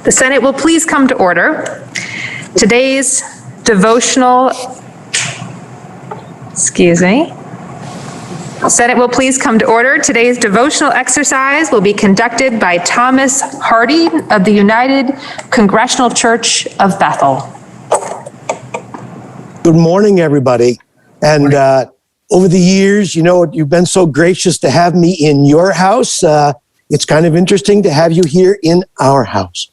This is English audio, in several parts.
The Senate will please come to order. Today's devotional, Senate will please come to order. Today's devotional exercise will be conducted by Thomas Hardy of the United Congregational Church of Bethel. Good morning, everybody. And over the years, you've been so gracious to have me in your house. It's kind of interesting to have you here in our house.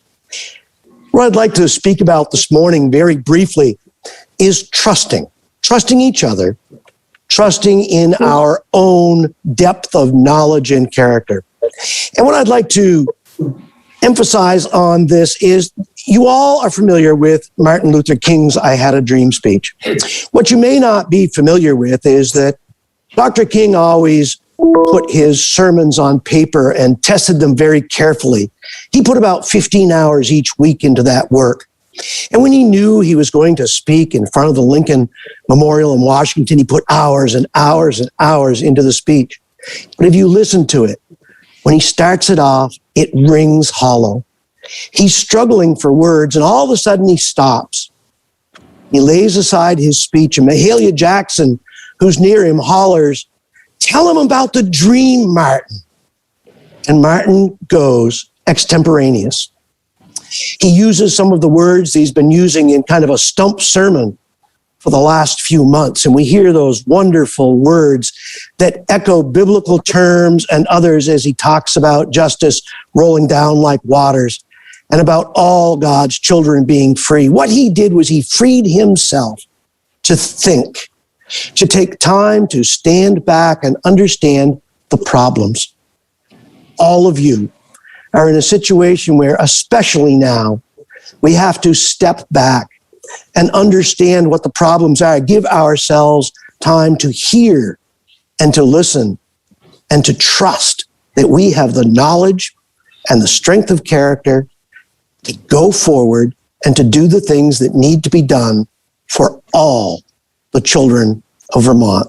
What I'd like to speak about this morning very briefly is trusting each other, trusting in our own depth of knowledge and character. And what I'd like to emphasize on this is you all are familiar with Martin Luther King's I Had a Dream speech. What you may not be familiar with is that Dr. King always put his sermons on paper and tested them very carefully. He put about 15 hours each week into that work. And when he knew he was going to speak in front of the Lincoln Memorial in Washington, he put hours and hours and hours into the speech. But if you listen to it, when he starts it off, it rings hollow. He's struggling for words, and all of a sudden he stops. He lays aside his speech, and Mahalia Jackson, who's near him, hollers, "Tell him about the dream, Martin." And Martin goes extemporaneous. He uses some of the words he's been using in kind of a stump sermon for the last few months. And we hear those wonderful words that echo biblical terms and others as he talks about justice rolling down like waters and about all God's children being free. What he did was he freed himself to think, to take time to stand back and understand the problems. All of you are in a situation where, especially now, we have to step back and understand what the problems are, give ourselves time to hear and to listen and to trust that we have the knowledge and the strength of character to go forward and to do the things that need to be done for all the children of Vermont.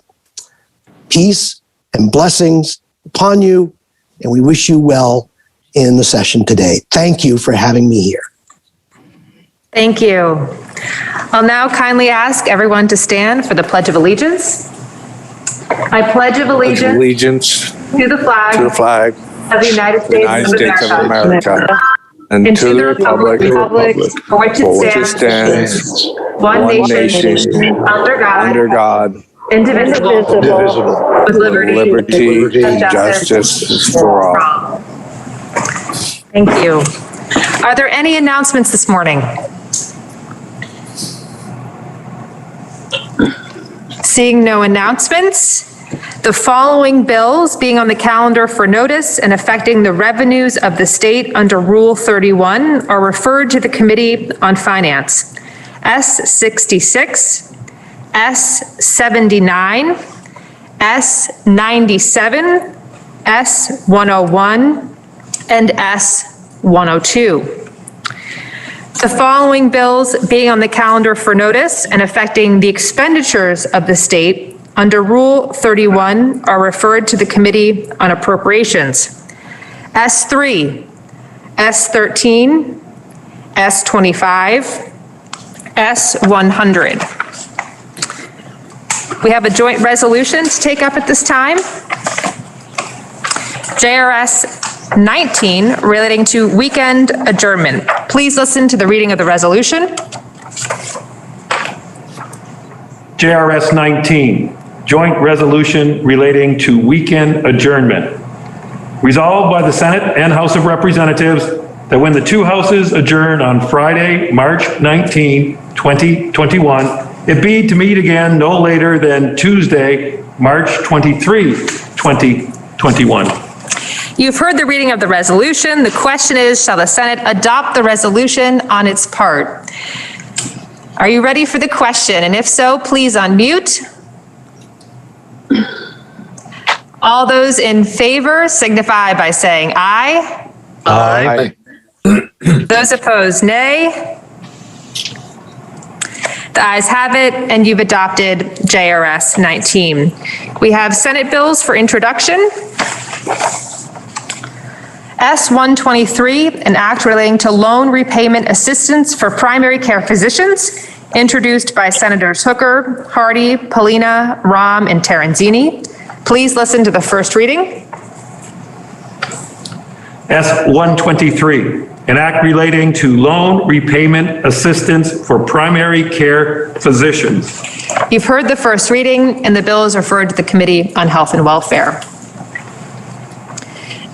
Peace and blessings upon you, and we wish you well in the session today. Thank you for having me here. Thank you. I'll now kindly ask everyone to stand for the Pledge of Allegiance. I pledge of allegiance to the flag of the United States of America. And to the republic for which it stands, one nation, under God, indivisible, with liberty and justice for all. Thank you. Are there any announcements this morning? Seeing no announcements, the following bills being on the calendar for notice and affecting the revenues of the state under Rule 31 are referred to the Committee on Finance. S66, S79, S97, S101, and S102. The following bills being on the calendar for notice and affecting the expenditures of the state under Rule 31 are referred to the Committee on Appropriations. S3, S13, S25, S100. We have a joint resolution to take up at this time. JRS 19 relating to weekend adjournment. Please listen to the reading of the resolution. JRS 19, joint resolution relating to weekend adjournment. Resolved by the Senate and House of Representatives that when the two houses adjourn on Friday, March 19, 2021, it be to meet again no later than Tuesday, March 23, 2021. You've heard the reading of the resolution. The question is, shall the Senate adopt the resolution on its part? Are you ready for the question? And if so, please unmute. All those in favor signify by saying aye. Aye. Those opposed, nay. The ayes have it, and you've adopted JRS 19. We have Senate bills for introduction. S-123, an act relating to loan repayment assistance for primary care physicians, introduced by Senators Hooker, Hardy, Polina, Rahm, and Terenzini. Please listen to the first reading. S-123, an act relating to loan repayment assistance for primary care physicians. You've heard the first reading, and the bill is referred to the Committee on Health and Welfare.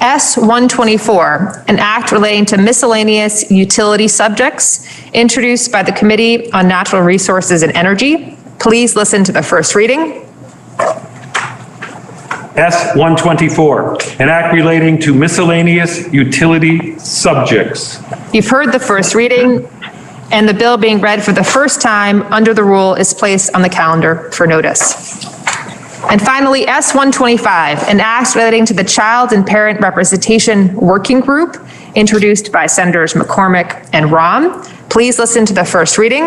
S-124, an act relating to miscellaneous utility subjects, introduced by the Committee on Natural Resources and Energy. Please listen to the first reading. S-124, an act relating to miscellaneous utility subjects. You've heard the first reading, and the bill being read for the first time under the rule is placed on the calendar for notice. And finally, S-125, an act relating to the Child and Parent Representation Working Group, introduced by Senators McCormick and Rahm. Please listen to the first reading.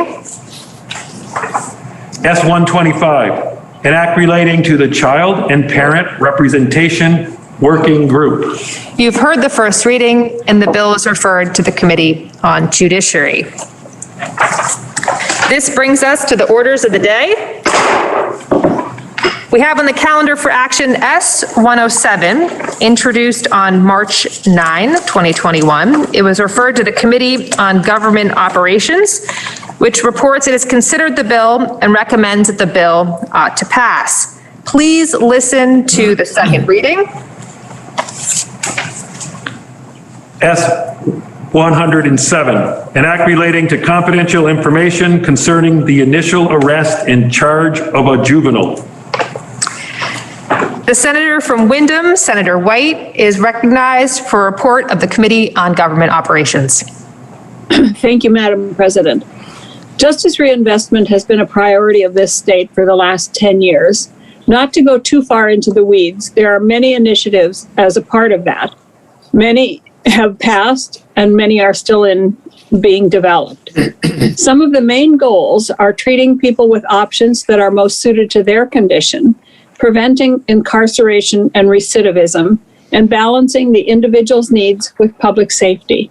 S-125, an act relating to the Child and Parent Representation Working Group. You've heard the first reading, and the bill is referred to the Committee on Judiciary. This brings us to the orders of the day. We have on the calendar for action S-107, introduced on March 9, 2021. It was referred to the Committee on Government Operations, which reports it has considered the bill and recommends that the bill ought to pass. Please listen to the second reading. S-107, an act relating to confidential information concerning the initial arrest and charge of a juvenile. The senator from Windham, Senator White, is recognized for a report of the Committee on Government Operations. Thank you, Madam President. Justice reinvestment has been a priority of this state for the last 10 years. Not to go too far into the weeds, there are many initiatives as a part of that. Many have passed and many are still being developed. Some of the main goals are treating people with options that are most suited to their condition, preventing incarceration and recidivism, and balancing the individual's needs with public safety.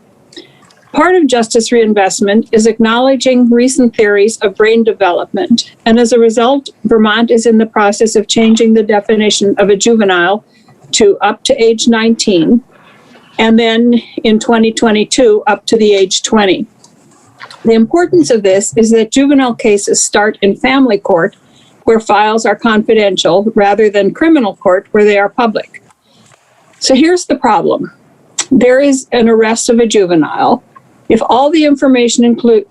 Part of justice reinvestment is acknowledging recent theories of brain development, and as a result, Vermont is in the process of changing the definition of a juvenile to up to age 19, and then in 2022, up to the age 20. The importance of this is that juvenile cases start in family court, where files are confidential, rather than criminal court, where they are public. So here's the problem. There is an arrest of a juvenile. If all the information,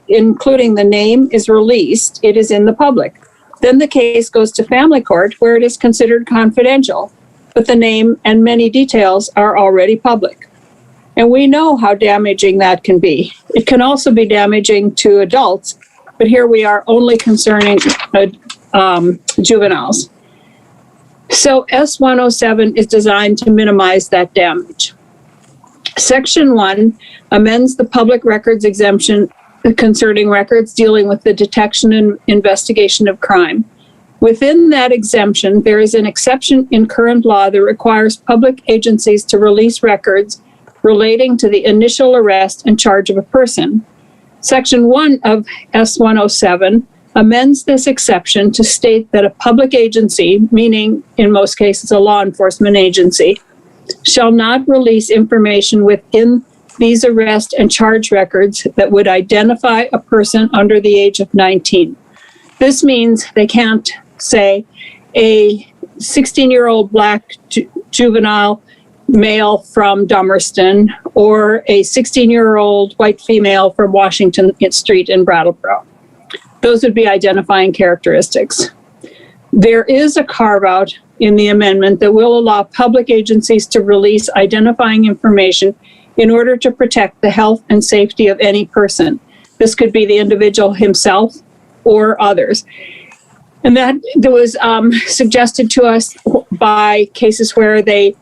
including the name, is released, it is in the public. Then the case goes to family court, where it is considered confidential, but the name and many details are already public. And we know how damaging that can be. It can also be damaging to adults, but here we are only concerning juveniles. So S-107 is designed to minimize that damage. Section 1 amends the public records exemption concerning records dealing with the detection and investigation of crime. Within that exemption, there is an exception in current law that requires public agencies to release records relating to the initial arrest and charge of a person. Section 1 of S-107 amends this exception to state that a public agency, meaning in most cases a law enforcement agency, shall not release information within these arrest and charge records that would identify a person under the age of 19. This means they can't say a 16-year-old black juvenile male from Dummerston or a 16-year-old white female from Washington Street in Brattleboro. Those would be identifying characteristics. There is a carve-out in the amendment that will allow public agencies to release identifying information in order to protect the health and safety of any person. This could be the individual himself or others. And that was suggested to us by cases where the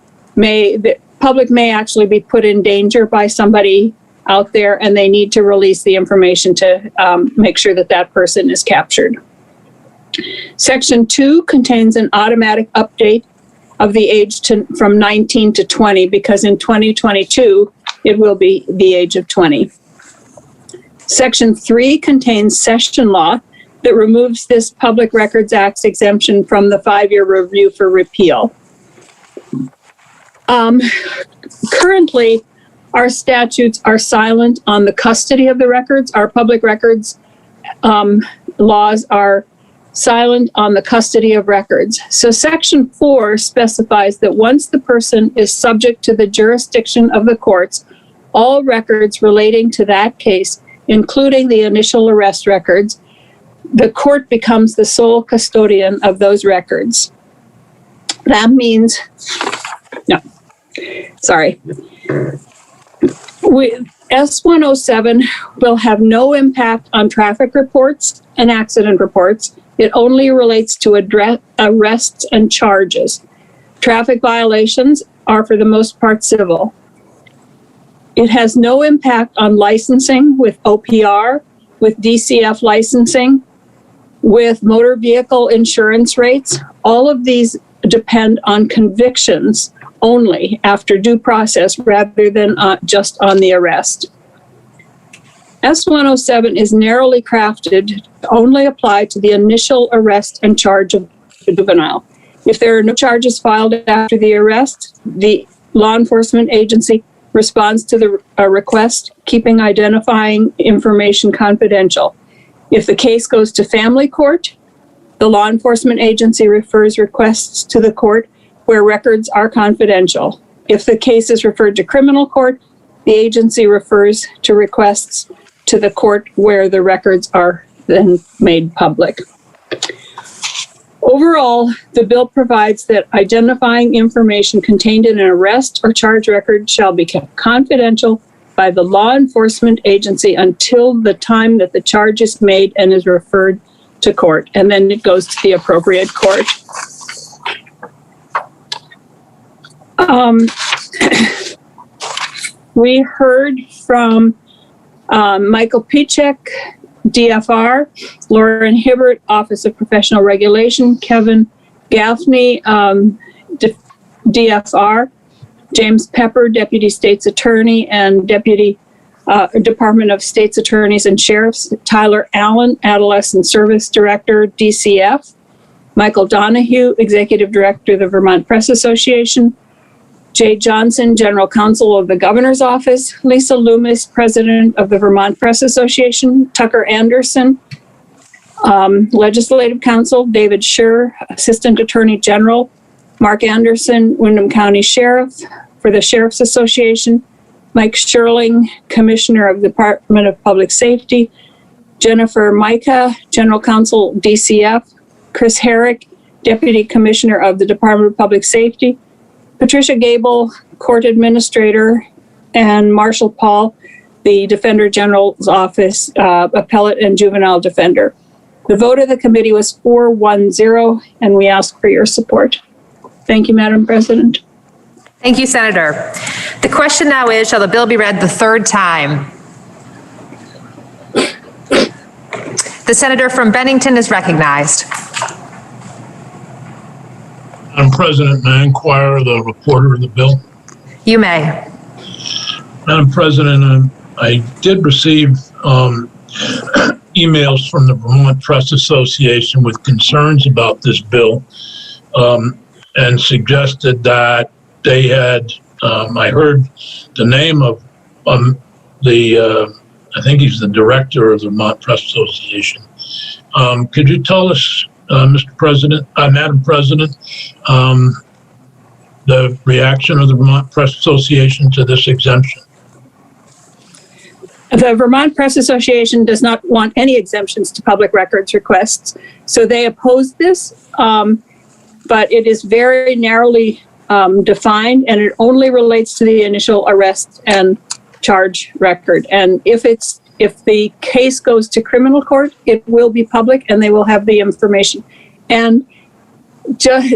public may actually be put in danger by somebody out there, and they need to release the information to make sure that that person is captured. Section 2 contains an automatic update of the age from 19 to 20, because in 2022, it will be the age of 20. Section 3 contains session law that removes this Public Records Act exemption from the 5-year review for repeal. Currently, our statutes are silent on the custody of the records. Our public records laws are silent on the custody of records. So Section 4 specifies that once the person is subject to the jurisdiction of the courts, all records relating to that case, including the initial arrest records, the court becomes the sole custodian of those records. That means, S107 will have no impact on traffic reports and accident reports. It only relates to arrests and charges. Traffic violations are for the most part civil. It has no impact on licensing with OPR, with DCF licensing, with motor vehicle insurance rates. All of these depend on convictions only after due process rather than just on the arrest. S107 is narrowly crafted to only apply to the initial arrest and charge of the juvenile. If there are no charges filed after the arrest, the law enforcement agency responds to the request, keeping identifying information confidential. If the case goes to family court, the law enforcement agency refers requests to the court where records are confidential. If the case is referred to criminal court, the agency refers to requests to the court where the records are then made public. Overall, the bill provides that identifying information contained in an arrest or charge record shall be kept confidential by the law enforcement agency until the time that the charge is made and is referred to court, and then it goes to the appropriate court. We heard from Michael Pichek, DFR, Lauren Hibbert, Office of Professional Regulation, Kevin Gaffney, DFR, James Pepper, Deputy State's Attorney and Deputy Department of State's Attorneys and Sheriffs, Tyler Allen, Adolescent Service Director, DCF, Michael Donahue, Executive Director of the Vermont Press Association, Jay Johnson, General Counsel of the Governor's Office, Lisa Loomis, President of the Vermont Press Association, Tucker Anderson, Legislative Counsel, David Scher, Assistant Attorney General, Mark Anderson, Windham County Sheriff for the Sheriff's Association, Mike Sherling, Commissioner of the Department of Public Safety, Jennifer Micah, General Counsel, DCF, Chris Herrick, Deputy Commissioner of the Department of Public Safety, Patricia Gable, Court Administrator, and Marshall Paul, the Defender General's Office, Appellate and Juvenile Defender. The vote of the committee was 4-1-0, and we ask for your support. Thank you, Madam President. Thank you, Senator. The question now is, shall the bill be read the third time? The senator from Bennington is recognized. Madam President, may I inquire the reporter of the bill? You may. Madam President, I did receive emails from the Vermont Press Association with concerns about this bill and suggested that they had, I heard the name of I think he's the director of the Vermont Press Association. Could you tell us, Mr. President, Madam President, the reaction of the Vermont Press Association to this exemption? The Vermont Press Association does not want any exemptions to public records requests, so they oppose this, but it is very narrowly defined, and it only relates to the initial arrest and charge record. And if the case goes to criminal court, it will be public and they will have the information. And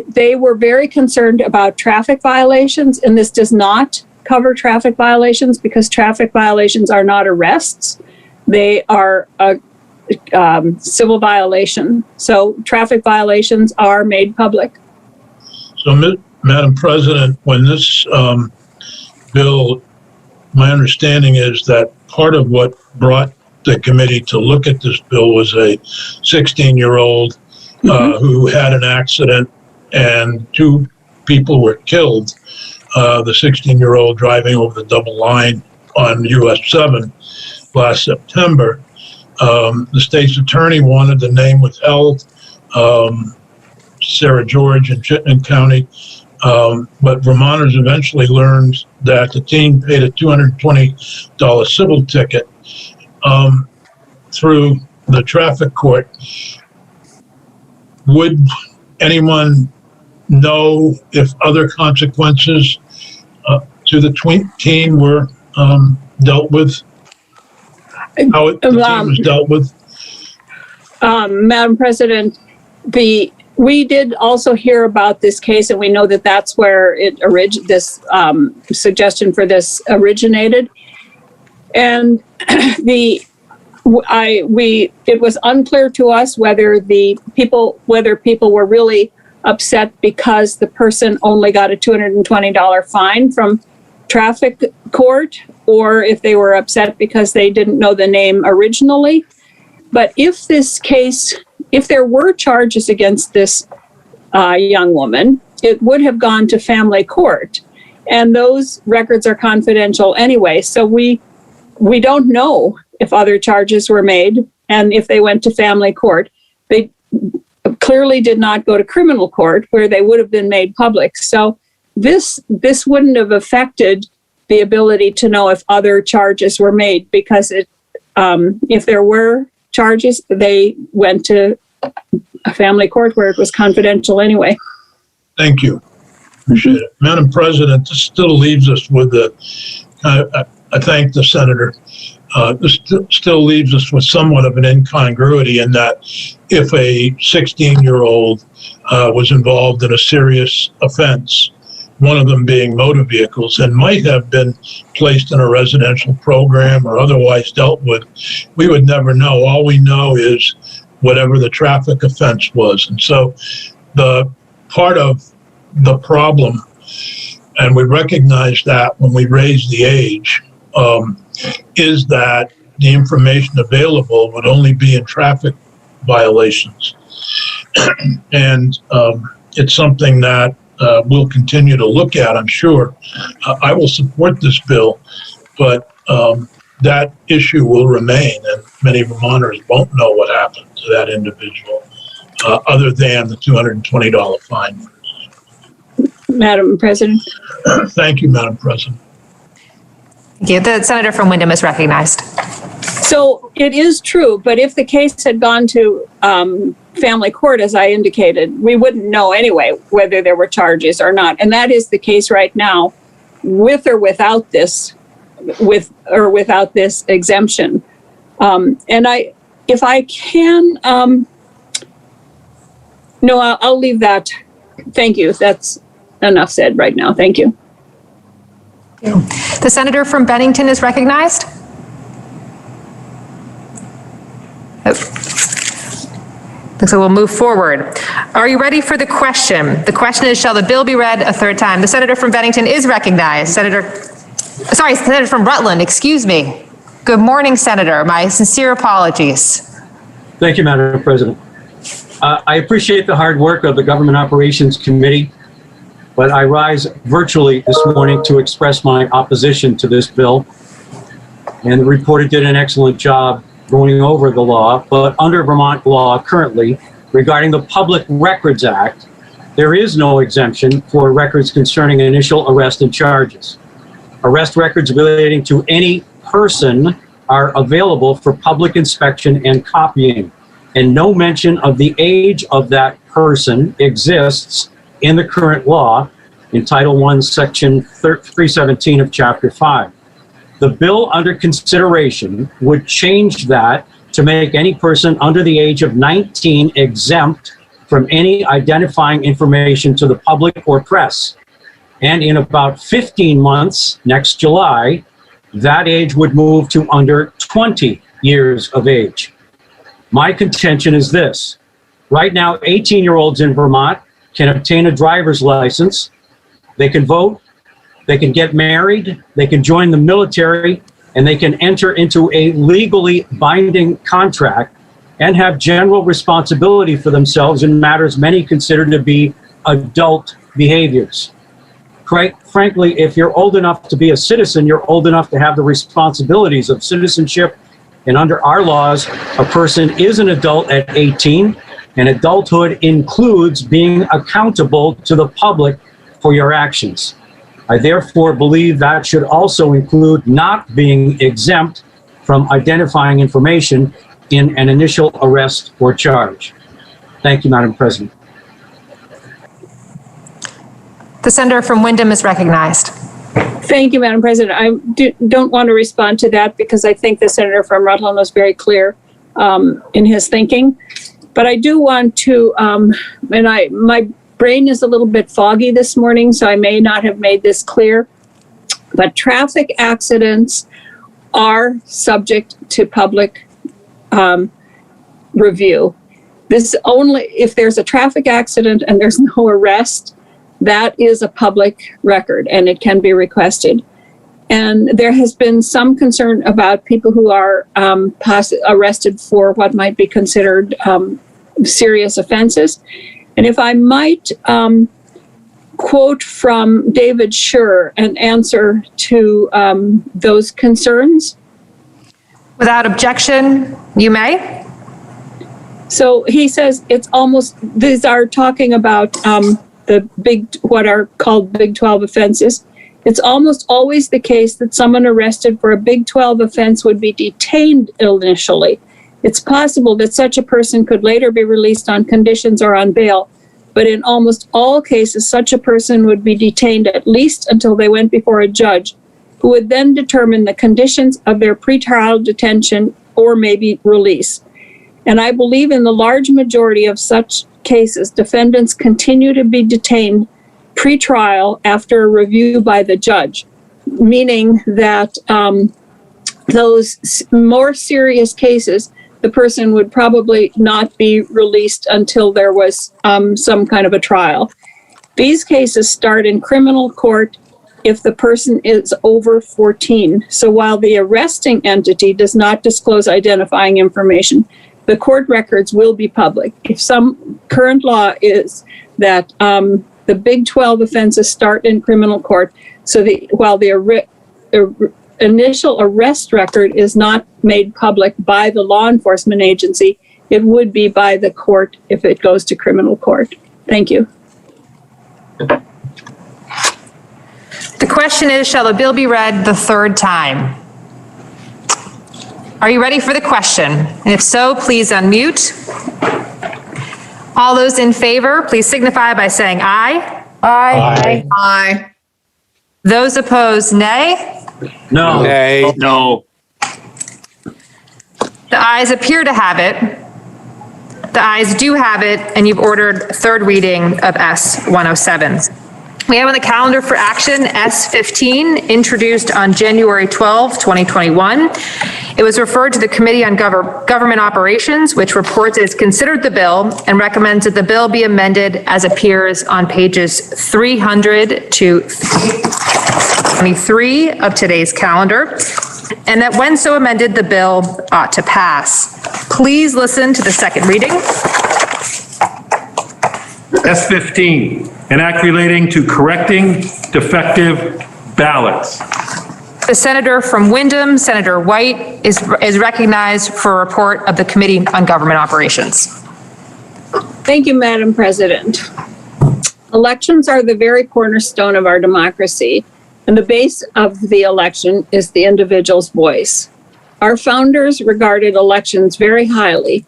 they were very concerned about traffic violations, and this does not cover traffic violations because traffic violations are not arrests. They are a civil violation. So traffic violations are made public. So, Madam President, when this bill, my understanding is that part of what brought the committee to look at this bill was a 16-year-old who had an accident and 2 people were killed. The 16-year-old driving over the double line on US 7 last September. The state's attorney wanted the name withheld, Sarah George in Chittenden County. But Vermonters eventually learned that the teen paid a $220 civil ticket through the traffic court. Would anyone know if other consequences to the teen were dealt with? How the teen was dealt with? Madam President, we did also hear about this case, and we know that that's where this suggestion for this originated. And it was unclear to us whether people were really upset because the person only got a $220 fine from traffic court, or if they were upset because they didn't know the name originally. But if there were charges against this young woman, it would have gone to family court. And those records are confidential anyway. So we don't know if other charges were made and if they went to family court. They clearly did not go to criminal court where they would have been made public. So this wouldn't have affected the ability to know if other charges were made, because if there were charges, they went to a family court where it was confidential anyway. Thank you. Appreciate it. Madam President, this still leaves us with I thank the senator. This still leaves us with somewhat of an incongruity in that if a 16-year-old was involved in a serious offense, one of them being motor vehicles, and might have been placed in a residential program or otherwise dealt with, we would never know. All we know is whatever the traffic offense was. And so the part of the problem, and we recognize that when we raise the age, is that the information available would only be in traffic violations. And it's something that we'll continue to look at, I'm sure. I will support this bill, but that issue will remain, and many Vermonters won't know what happened to that individual other than the $220 fine. Madam President. Thank you, Madam President. Thank you. The senator from Windham is recognized. So it is true, but if the case had gone to family court, as I indicated, we wouldn't know anyway whether there were charges or not. And that is the case right now, with or without this, without this exemption. And if I can, no, I'll leave that. Thank you. That's enough said right now. Thank you. The senator from Bennington is recognized. So we'll move forward. Are you ready for the question? The question is, shall the bill be read a third time? The senator from Bennington is recognized. Senator from Rutland, excuse me. Good morning, Senator. My sincere apologies. Thank you, Madam President. I appreciate the hard work of the Government Operations Committee, but I rise virtually this morning to express my opposition to this bill. And the reporter did an excellent job going over the law, but under Vermont law currently, regarding the Public Records Act, there is no exemption for records concerning initial arrest and charges. Arrest records relating to any person are available for public inspection and copying, and no mention of the age of that person exists in the current law in Title I, Section 317 of Chapter 5. The bill under consideration would change that to make any person under the age of 19 exempt from any identifying information to the public or press. And in about 15 months, next July, that age would move to under 20 years of age. My contention is this. Right now, 18-year-olds in Vermont can obtain a driver's license They can vote, they can get married, they can join the military, and they can enter into a legally binding contract and have general responsibility for themselves in matters many consider to be adult behaviors. Frankly, if you're old enough to be a citizen, you're old enough to have the responsibilities of citizenship. And under our laws, a person is an adult at 18, and adulthood includes being accountable to the public for your actions. I therefore believe that should also include not being exempt from identifying information in an initial arrest or charge. Thank you, Madam President. The senator from Windham is recognized. Thank you, Madam President. I don't want to respond to that because I think the senator from Rutland was very clear in his thinking. But I do want to, my brain is a little bit foggy this morning, so I may not have made this clear. But traffic accidents are subject to public review. This only, if there's a traffic accident and there's no arrest, that is a public record and it can be requested. And there has been some concern about people who are arrested for what might be considered serious offenses. And if I might quote from David Scher an answer to those concerns. Without objection, you may. So he says it's almost, these are talking about the big, what are called Big 12 offenses. It's almost always the case that someone arrested for a Big 12 offense would be detained initially. It's possible that such a person could later be released on conditions or on bail, but in almost all cases, such a person would be detained at least until they went before a judge, who would then determine the conditions of their pretrial detention or maybe release. And I believe in the large majority of such cases, defendants continue to be detained pre-trial after a review by the judge, meaning that those more serious cases, the person would probably not be released until there was some kind of a trial. These cases start in criminal court if the person is over 14. So while the arresting entity does not disclose identifying information, the court records will be public. If some current law is that the Big 12 offenses start in criminal court, so while the initial arrest record is not made public by the law enforcement agency, it would be by the court if it goes to criminal court. Thank you. The question is, shall the bill be read the third time? Are you ready for the question? And if so, please unmute. All those in favor, please signify by saying aye. Aye. Aye. Those opposed, nay. No. Nay. No. The ayes appear to have it. The ayes do have it, and you've ordered third reading of S-107. We have on the calendar for action S-15, introduced on January 12, 2021. It was referred to the Committee on Government Operations, which reports it has considered the bill and recommends that the bill be amended as appears on pages 300 to 23 of today's calendar, and that when so amended, the bill ought to pass. Please listen to the second reading. S-15, an act relating to correcting defective ballots. The senator from Windham, Senator White, is recognized for a report of the Committee on Government Operations. Thank you, Madam President. Elections are the very cornerstone of our democracy, and the base of the election is the individual's voice. Our founders regarded elections very highly.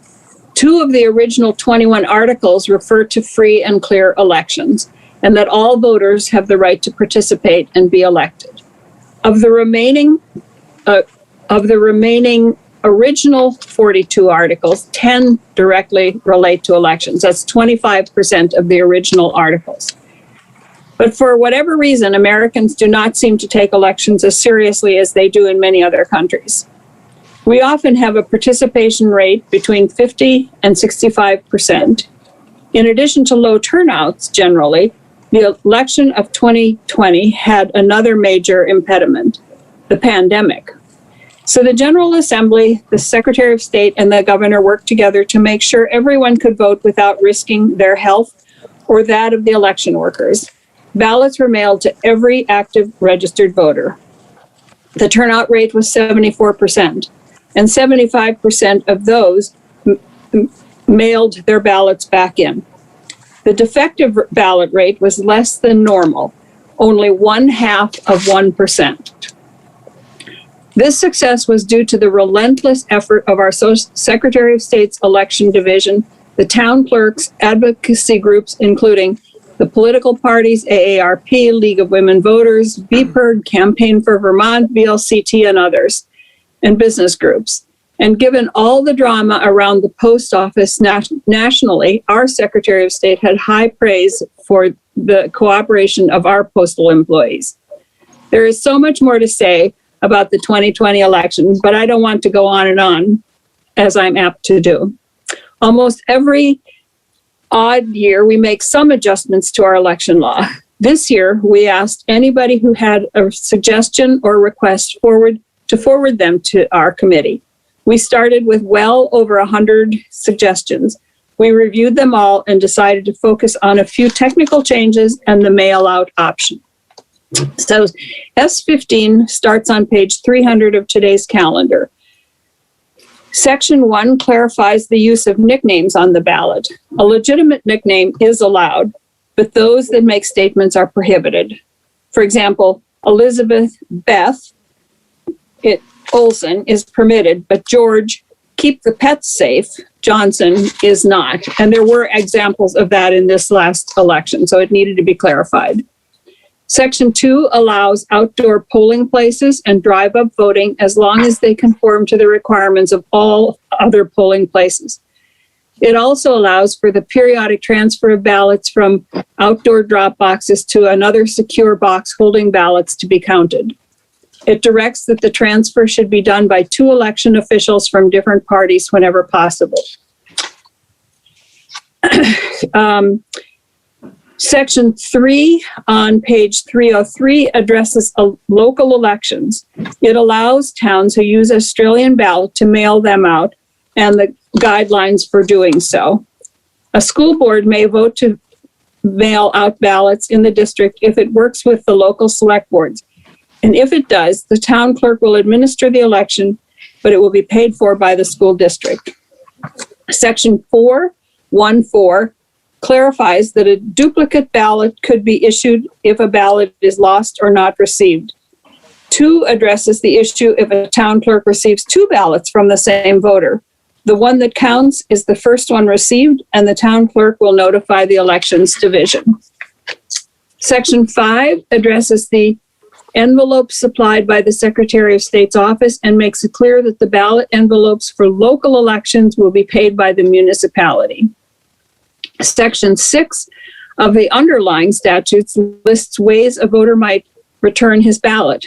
2 of the original 21 articles refer to free and clear elections, and that all voters have the right to participate and be elected. Of the remaining original 42 articles, 10 directly relate to elections. That's 25% of the original articles. But for whatever reason, Americans do not seem to take elections as seriously as they do in many other countries. We often have a participation rate between 50 and 65%. In addition to low turnouts generally, The election of 2020 had another major impediment, the pandemic. So the General Assembly, the Secretary of State, and the governor worked together to make sure everyone could vote without risking their health or that of the election workers. Ballots were mailed to every active registered voter. The turnout rate was 74%, and 75% of those mailed their ballots back in. The defective ballot rate was less than normal, only 0.5%. This success was due to the relentless effort of our Secretary of State's election division, the town clerks, advocacy groups, including the political parties, AARP, League of Women Voters, BPIRG, Campaign for Vermont, VLCT, and others, and business groups. And given all the drama around the post office nationally, our Secretary of State had high praise for the cooperation of our postal employees. There is so much more to say about the 2020 election, but I don't want to go on and on, as I'm apt to do. Almost every odd year, we make some adjustments to our election law. This year, we asked anybody who had a suggestion or request to forward them to our committee. We started with well over 100 suggestions. We reviewed them all and decided to focus on a few technical changes and the mail-out option. So S15 starts on page 300 of today's calendar. Section 1 clarifies the use of nicknames on the ballot. A legitimate nickname is allowed, but those that make statements are prohibited. For example, Elizabeth Beth Olson is permitted, but George Keep the Pets Safe Johnson is not. And there were examples of that in this last election, so it needed to be clarified. Section 2 allows outdoor polling places and drive-up voting as long as they conform to the requirements of all other polling places. It also allows for the periodic transfer of ballots from outdoor drop boxes to another secure box holding ballots to be counted. It directs that the transfer should be done by 2 election officials from different parties whenever possible. Section 3 on page 303 addresses local elections. It allows towns who use Australian ballot to mail them out and the guidelines for doing so. A school board may vote to mail out ballots in the district if it works with the local select boards. And if it does, the town clerk will administer the election, but it will be paid for by the school district. Section 414 clarifies that a duplicate ballot could be issued if a ballot is lost or not received. 2 addresses the issue if a town clerk receives 2 ballots from the same voter. The one that counts is the first one received, and the town clerk will notify the elections division. Section 5 addresses the envelopes supplied by the Secretary of State's office and makes it clear that the ballot envelopes for local elections will be paid by the municipality. Section 6 of the underlying statutes lists ways a voter might return his ballot.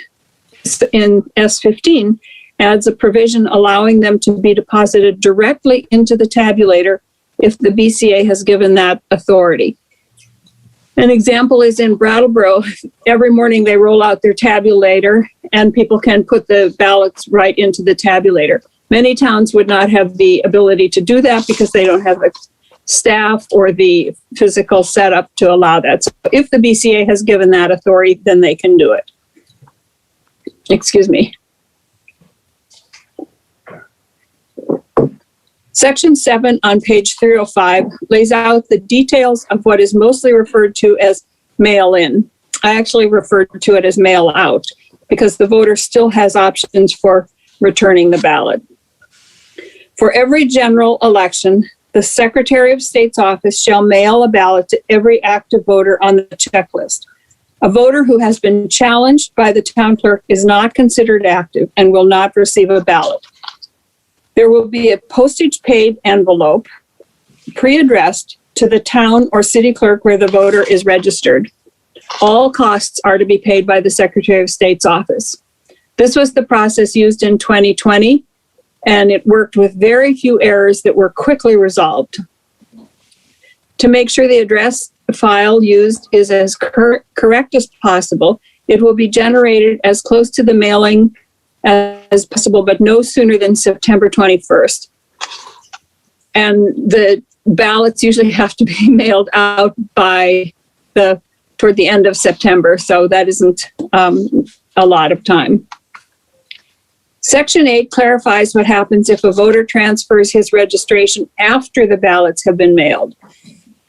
In S15, adds a provision allowing them to be deposited directly into the tabulator if the BCA has given that authority. An example is in Brattleboro. Every morning they roll out their tabulator and people can put the ballots right into the tabulator. Many towns would not have the ability to do that because they don't have the staff or the physical setup to allow that. So if the BCA has given that authority, then they can do it. Excuse me. Section 7 on page 305 lays out the details of what is mostly referred to as mail-in. I actually referred to it as mail-out because the voter still has options for returning the ballot. For every general election, the Secretary of State's office shall mail a ballot to every active voter on the checklist. A voter who has been challenged by the town clerk is not considered active and will not receive a ballot. There will be a postage-paid envelope pre-addressed to the town or city clerk where the voter is registered. All costs are to be paid by the Secretary of State's office. This was the process used in 2020, and it worked with very few errors that were quickly resolved. To make sure the address file used is as correct as possible, it will be generated as close to the mailing as possible, but no sooner than September 21st. And the ballots usually have to be mailed out by toward the end of September, so that isn't a lot of time. Section 8 clarifies what happens if a voter transfers his registration after the ballots have been mailed.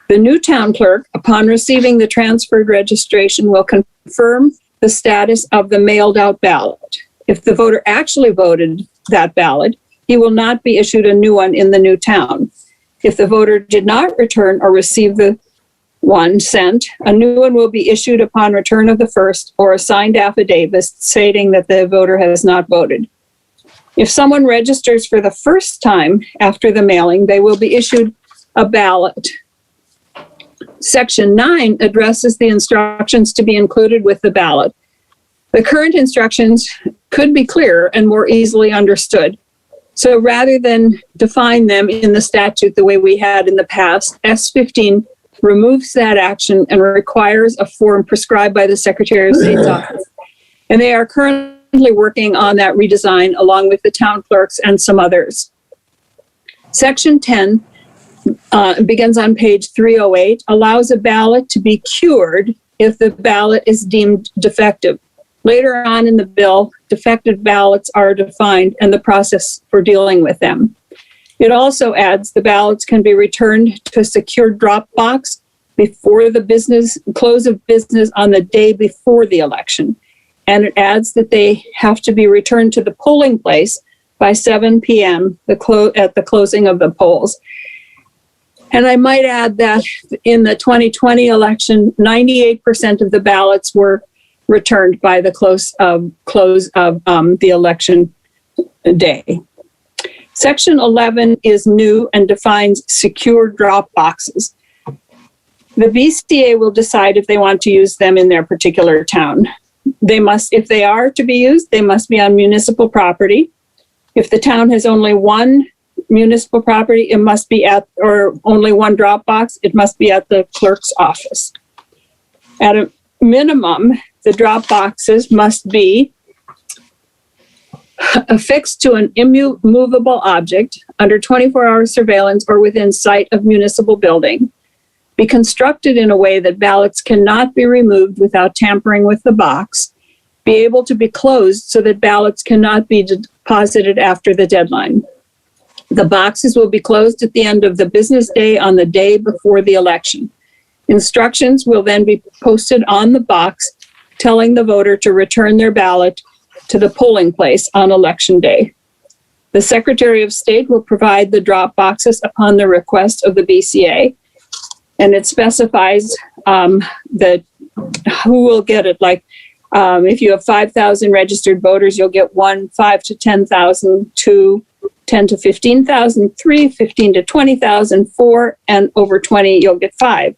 The new town clerk, upon receiving the transferred registration, will confirm the status of the mailed out ballot. If the voter actually voted that ballot, he will not be issued a new one in the new town. If the voter did not return or receive the one sent, a new one will be issued upon return of the first, or a signed affidavit stating that the voter has not voted. If someone registers for the first time after the mailing, they will be issued a ballot. Section 9 addresses the instructions to be included with the ballot. The current instructions could be clearer and more easily understood. So rather than define them in the statute the way we had in the past, S15 removes that action and requires a form prescribed by the Secretary of State's office. And they are currently working on that redesign along with the town clerks and some others. Section 10 begins on page 308, allows a ballot to be cured if the ballot is deemed defective. Later on in the bill, defective ballots are defined and the process for dealing with them. It also adds the ballots can be returned to a secure drop box before the close of business on the day before the election. And it adds that they have to be returned to the polling place by 7 p.m. at the closing of the polls. And I might add that in the 2020 election, 98% of the ballots were returned by the close of the election day. Section 11 is new and defines secure drop boxes. The BCA will decide if they want to use them in their particular town. If they are to be used, they must be on municipal property. If the town has only one municipal property, it must be or only one drop box, it must be at the clerk's office. At a minimum, the drop boxes must be affixed to an immovable object under 24-hour surveillance or within sight of municipal building, be constructed in a way that ballots cannot be removed without tampering with the box, be able to be closed so that ballots cannot be deposited after the deadline. The boxes will be closed at the end of the business day on the day before the election. Instructions will then be posted on the box telling the voter to return their ballot to the polling place on election day. The Secretary of State will provide the drop boxes upon the request of the BCA, and it specifies that who will get it. Like if you have 5,000 registered voters, you'll get 1, 5 to 10,000, 2, 10 to 15,000, 3, 15 to 20,000, 4, and over 20, you'll get 5.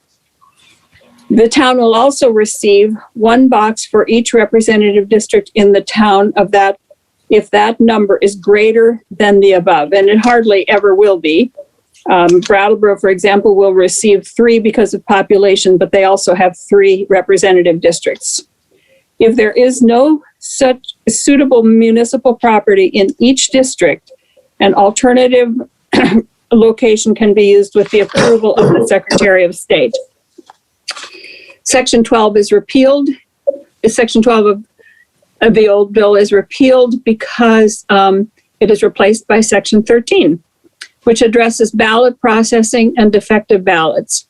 The town will also receive one box for each representative district in the town of that, if that number is greater than the above, and it hardly ever will be. Brattleboro, for example, will receive 3 because of population, but they also have 3 representative districts. If there is no such suitable municipal property in each district, an alternative location can be used with the approval of the Secretary of State. Section 12 is repealed. Section 12 of the old bill is repealed because it is replaced by Section 13, which addresses ballot processing and defective ballots.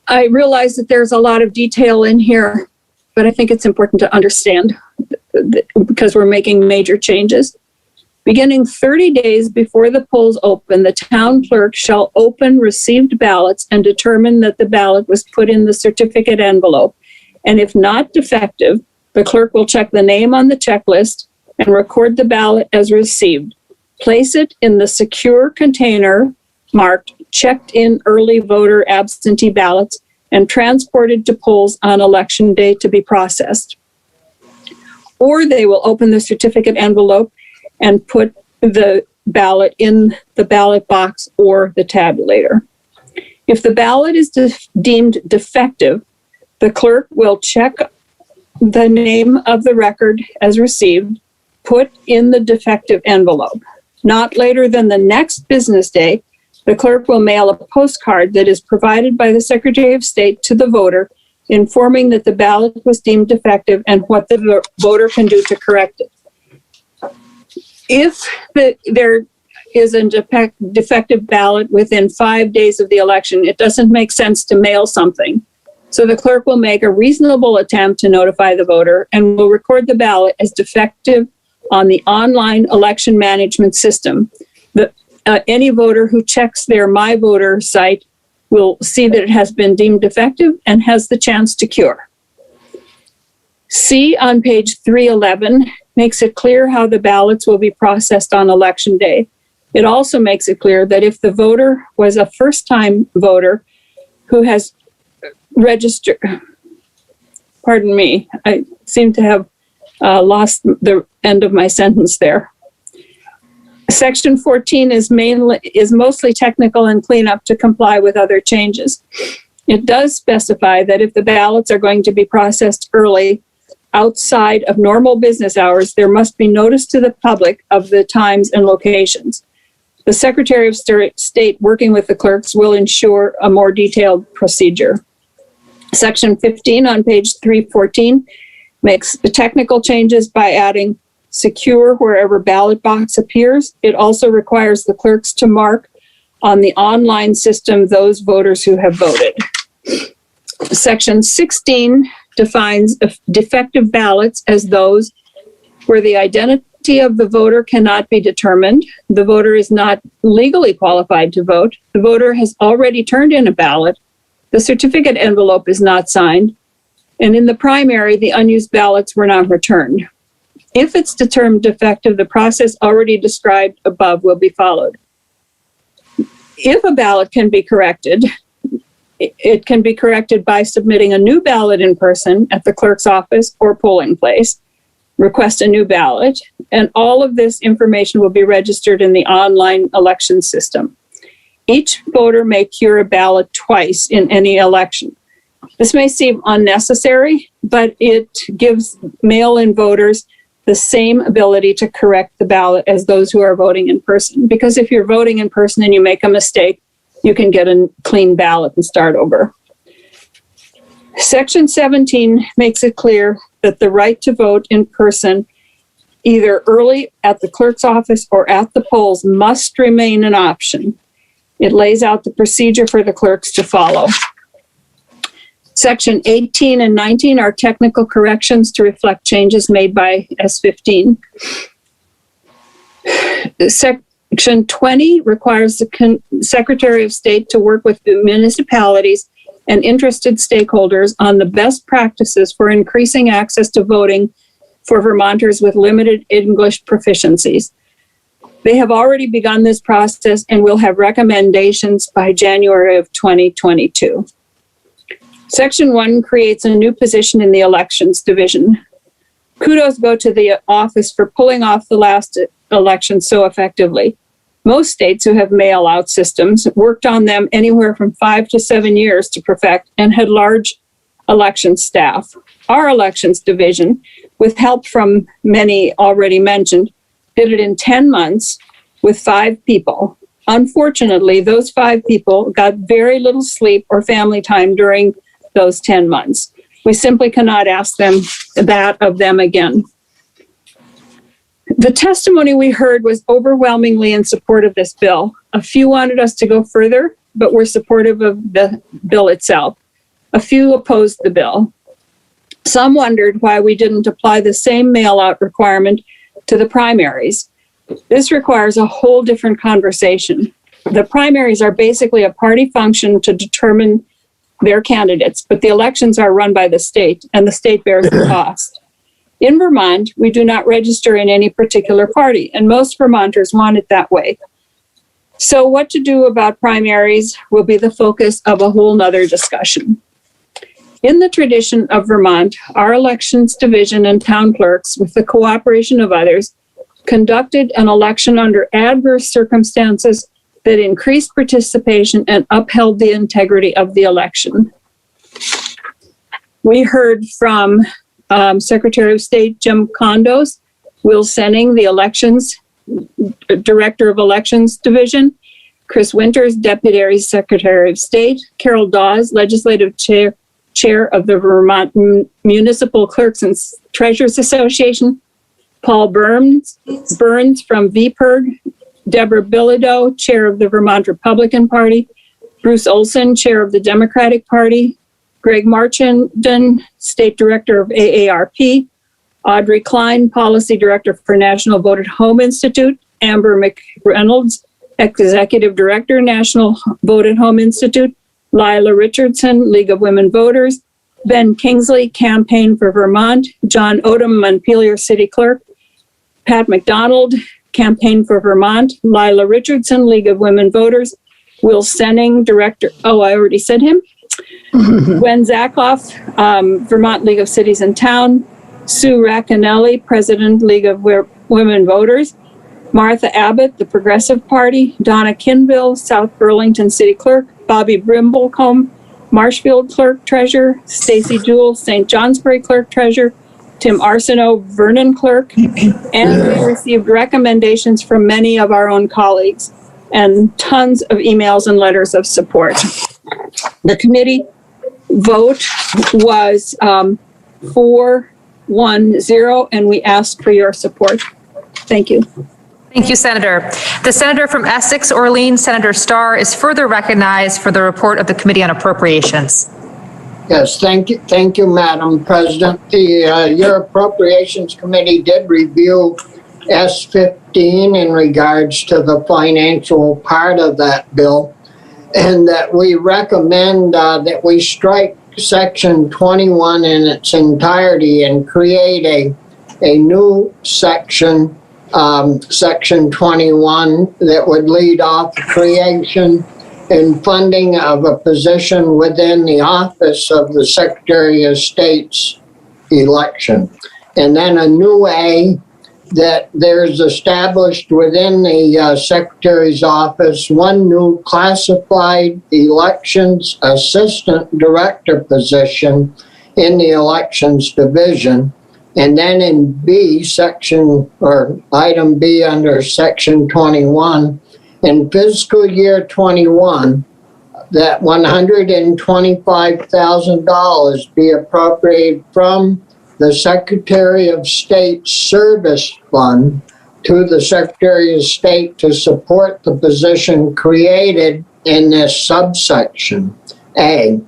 I realize that there's a lot of detail in here, but I think it's important to understand because we're making major changes. Beginning 30 days before the polls open, the town clerk shall open received ballots and determine that the ballot was put in the certificate envelope. And if not defective, the clerk will check the name on the checklist and record the ballot as received. Place it in the secure container marked checked in early voter absentee ballots and transported to polls on election day to be processed. Or they will open the certificate envelope and put the ballot in the ballot box or the tabulator. If the ballot is deemed defective, the clerk will check the name of the record as received, put in the defective envelope. Not later than the next business day, the clerk will mail a postcard that is provided by the Secretary of State to the voter, informing that the ballot was deemed defective and what the voter can do to correct it. If there is a defective ballot within 5 days of the election, it doesn't make sense to mail something. So the clerk will make a reasonable attempt to notify the voter and will record the ballot as defective on the online election management system. Any voter who checks their My Voter site will see that it has been deemed defective and has the chance to cure. C on page 311 makes it clear how the ballots will be processed on election day. It also makes it clear that if the voter was a first-time voter who has registered, pardon me, I seem to have lost the end of my sentence there. Section 14 is mostly technical and cleanup to comply with other changes. It does specify that if the ballots are going to be processed early, outside of normal business hours, there must be notice to the public of the times and locations. The Secretary of State, working with the clerks, will ensure a more detailed procedure. Section 15 on page 314 makes the technical changes by adding secure wherever ballot box appears. It also requires the clerks to mark on the online system those voters who have voted. Section 16 defines defective ballots as those where the identity of the voter cannot be determined, the voter is not legally qualified to vote, the voter has already turned in a ballot, the certificate envelope is not signed, and in the primary, the unused ballots were not returned. If it's determined defective, the process already described above will be followed. If a ballot can be corrected, it can be corrected by submitting a new ballot in person at the clerk's office or polling place, request a new ballot, and all of this information will be registered in the online election system. Each voter may cure a ballot twice in any election. This may seem unnecessary, but it gives mail-in voters the same ability to correct the ballot as those who are voting in person. Because if you're voting in person and you make a mistake, you can get a clean ballot and start over. Section 17 makes it clear that the right to vote in person, either early at the clerk's office or at the polls, must remain an option. It lays out the procedure for the clerks to follow. Section 18 and 19 are technical corrections to reflect changes made by S15. Section 20 requires the Secretary of State to work with the municipalities and interested stakeholders on the best practices for increasing access to voting for Vermonters with limited English proficiencies. They have already begun this process and will have recommendations by January of 2022. Section 1 creates a new position in the Elections Division. Kudos go to the office for pulling off the last election so effectively. Most states who have mail-out systems worked on them anywhere from 5 to 7 years to perfect and had large election staff. Our Elections Division, with help from many already mentioned, did it in 10 months with 5 people. Unfortunately, those 5 people got very little sleep or family time during those 10 months. We simply cannot ask them that of them again. The testimony we heard was overwhelmingly in support of this bill. A few wanted us to go further, but were supportive of the bill itself. A few opposed the bill. Some wondered why we didn't apply the same mail-out requirement to the primaries. This requires a whole different conversation. The primaries are basically a party function to determine their candidates, but the elections are run by the state, and the state bears the cost. In Vermont, we do not register in any particular party, and most Vermonters want it that way. So what to do about primaries will be the focus of a whole nother discussion. In the tradition of Vermont, our Elections Division and town clerks, with the cooperation of others, conducted an election under adverse circumstances that increased participation and upheld the integrity of the election. We heard from Secretary of State Jim Condos, Will Senning, the Elections Director of Elections Division, Chris Winters, Deputy Secretary of State, Carol Dawes, Legislative Chair of the Vermont Municipal Clerks and Treasurers Association, Paul Burns from VPIRG, Deborah Bilodeau, Chair of the Vermont Republican Party, Bruce Olson, Chair of the Democratic Party, Greg Marchanden, State Director of AARP, Audrey Klein, Policy Director for National Vote at Home Institute, Amber McReynolds, Executive Director, National Vote at Home Institute, Lila Richardson, League of Women Voters, Ben Kingsley, Campaign for Vermont, John Odom, Montpelier City Clerk, Pat McDonald, Campaign for Vermont, Lila Richardson, League of Women Voters, Will Senning, Director, oh, I already said him, Gwen Zakoff, Vermont League of Cities and Town, Sue Racanelli, President, League of Women Voters, Martha Abbott, the Progressive Party, Donna Kinville, South Burlington City Clerk, Bobby Brimblecombe, Marshfield Clerk Treasurer, Stacy Jewell, St. Johnsbury Clerk Treasurer, Tim Arsenault, Vernon Clerk, and we received recommendations from many of our own colleagues and tons of emails and letters of support. The committee vote was 4-1-0, and we ask for your support. Thank you. Thank you, Senator. The senator from Essex, Orleans, Senator Starr, is further recognized for the report of the Committee on Appropriations. Yes, thank you, Madam President. Your Appropriations Committee did review S-15 in regards to the financial part of that bill, and that we recommend that we strike Section 21 in its entirety and create a new section, Section 21, that would lead off creation and funding of a position within the office of the Secretary of State's election. And then a new A that there's established within the Secretary's office one new classified elections assistant director position in the elections division. And then in B, section, or item B under Section 21, in fiscal year 21, that $125,000 be appropriated from the Secretary of State's Service Fund to the Secretary of State to support the position created in this subsection A,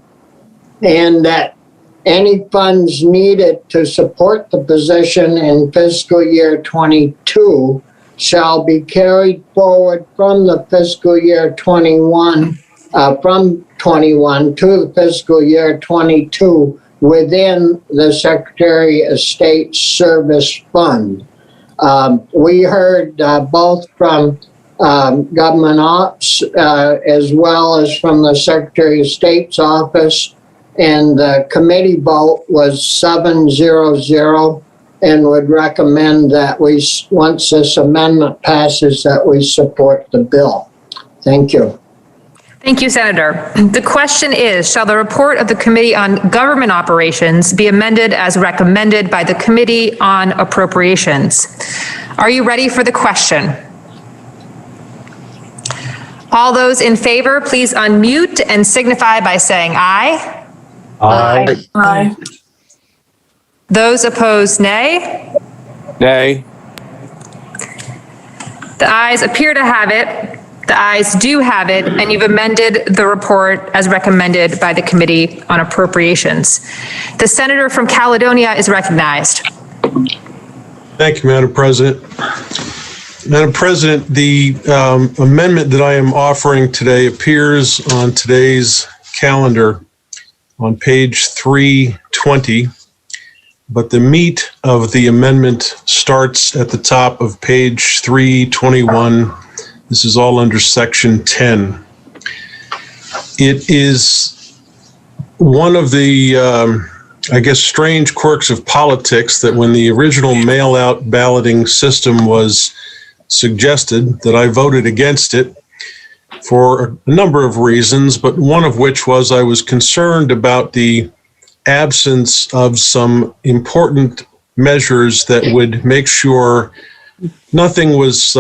and that any funds needed to support the position in fiscal year 22 shall be carried forward from the fiscal year 21, from 21 to the fiscal year 22 within the Secretary of State's Service Fund. We heard both from Government Ops as well as from the Secretary of State's office, and the committee vote was 7-0-0, and would recommend that we, once this amendment passes, that we support the bill. Thank you. Thank you, Senator. The question is, shall the report of the Committee on Government Operations be amended as recommended by the Committee on Appropriations? Are you ready for the question? All those in favor, please unmute and signify by saying aye. Aye. Aye. Those opposed, nay. Nay. The ayes appear to have it. The ayes do have it, and you've amended the report as recommended by the Committee on Appropriations. The senator from Caledonia is recognized. Thank you, Madam President. Madam President, the amendment that I am offering today appears on today's calendar on page 320, but the meat of the amendment starts at the top of page 321. This is all under section 10. It is one of the, I guess, strange quirks of politics that when the original mail-out balloting system was suggested, that I voted against it. for a number of reasons, but one of which was I was concerned about the absence of some important measures that would make sure nothing was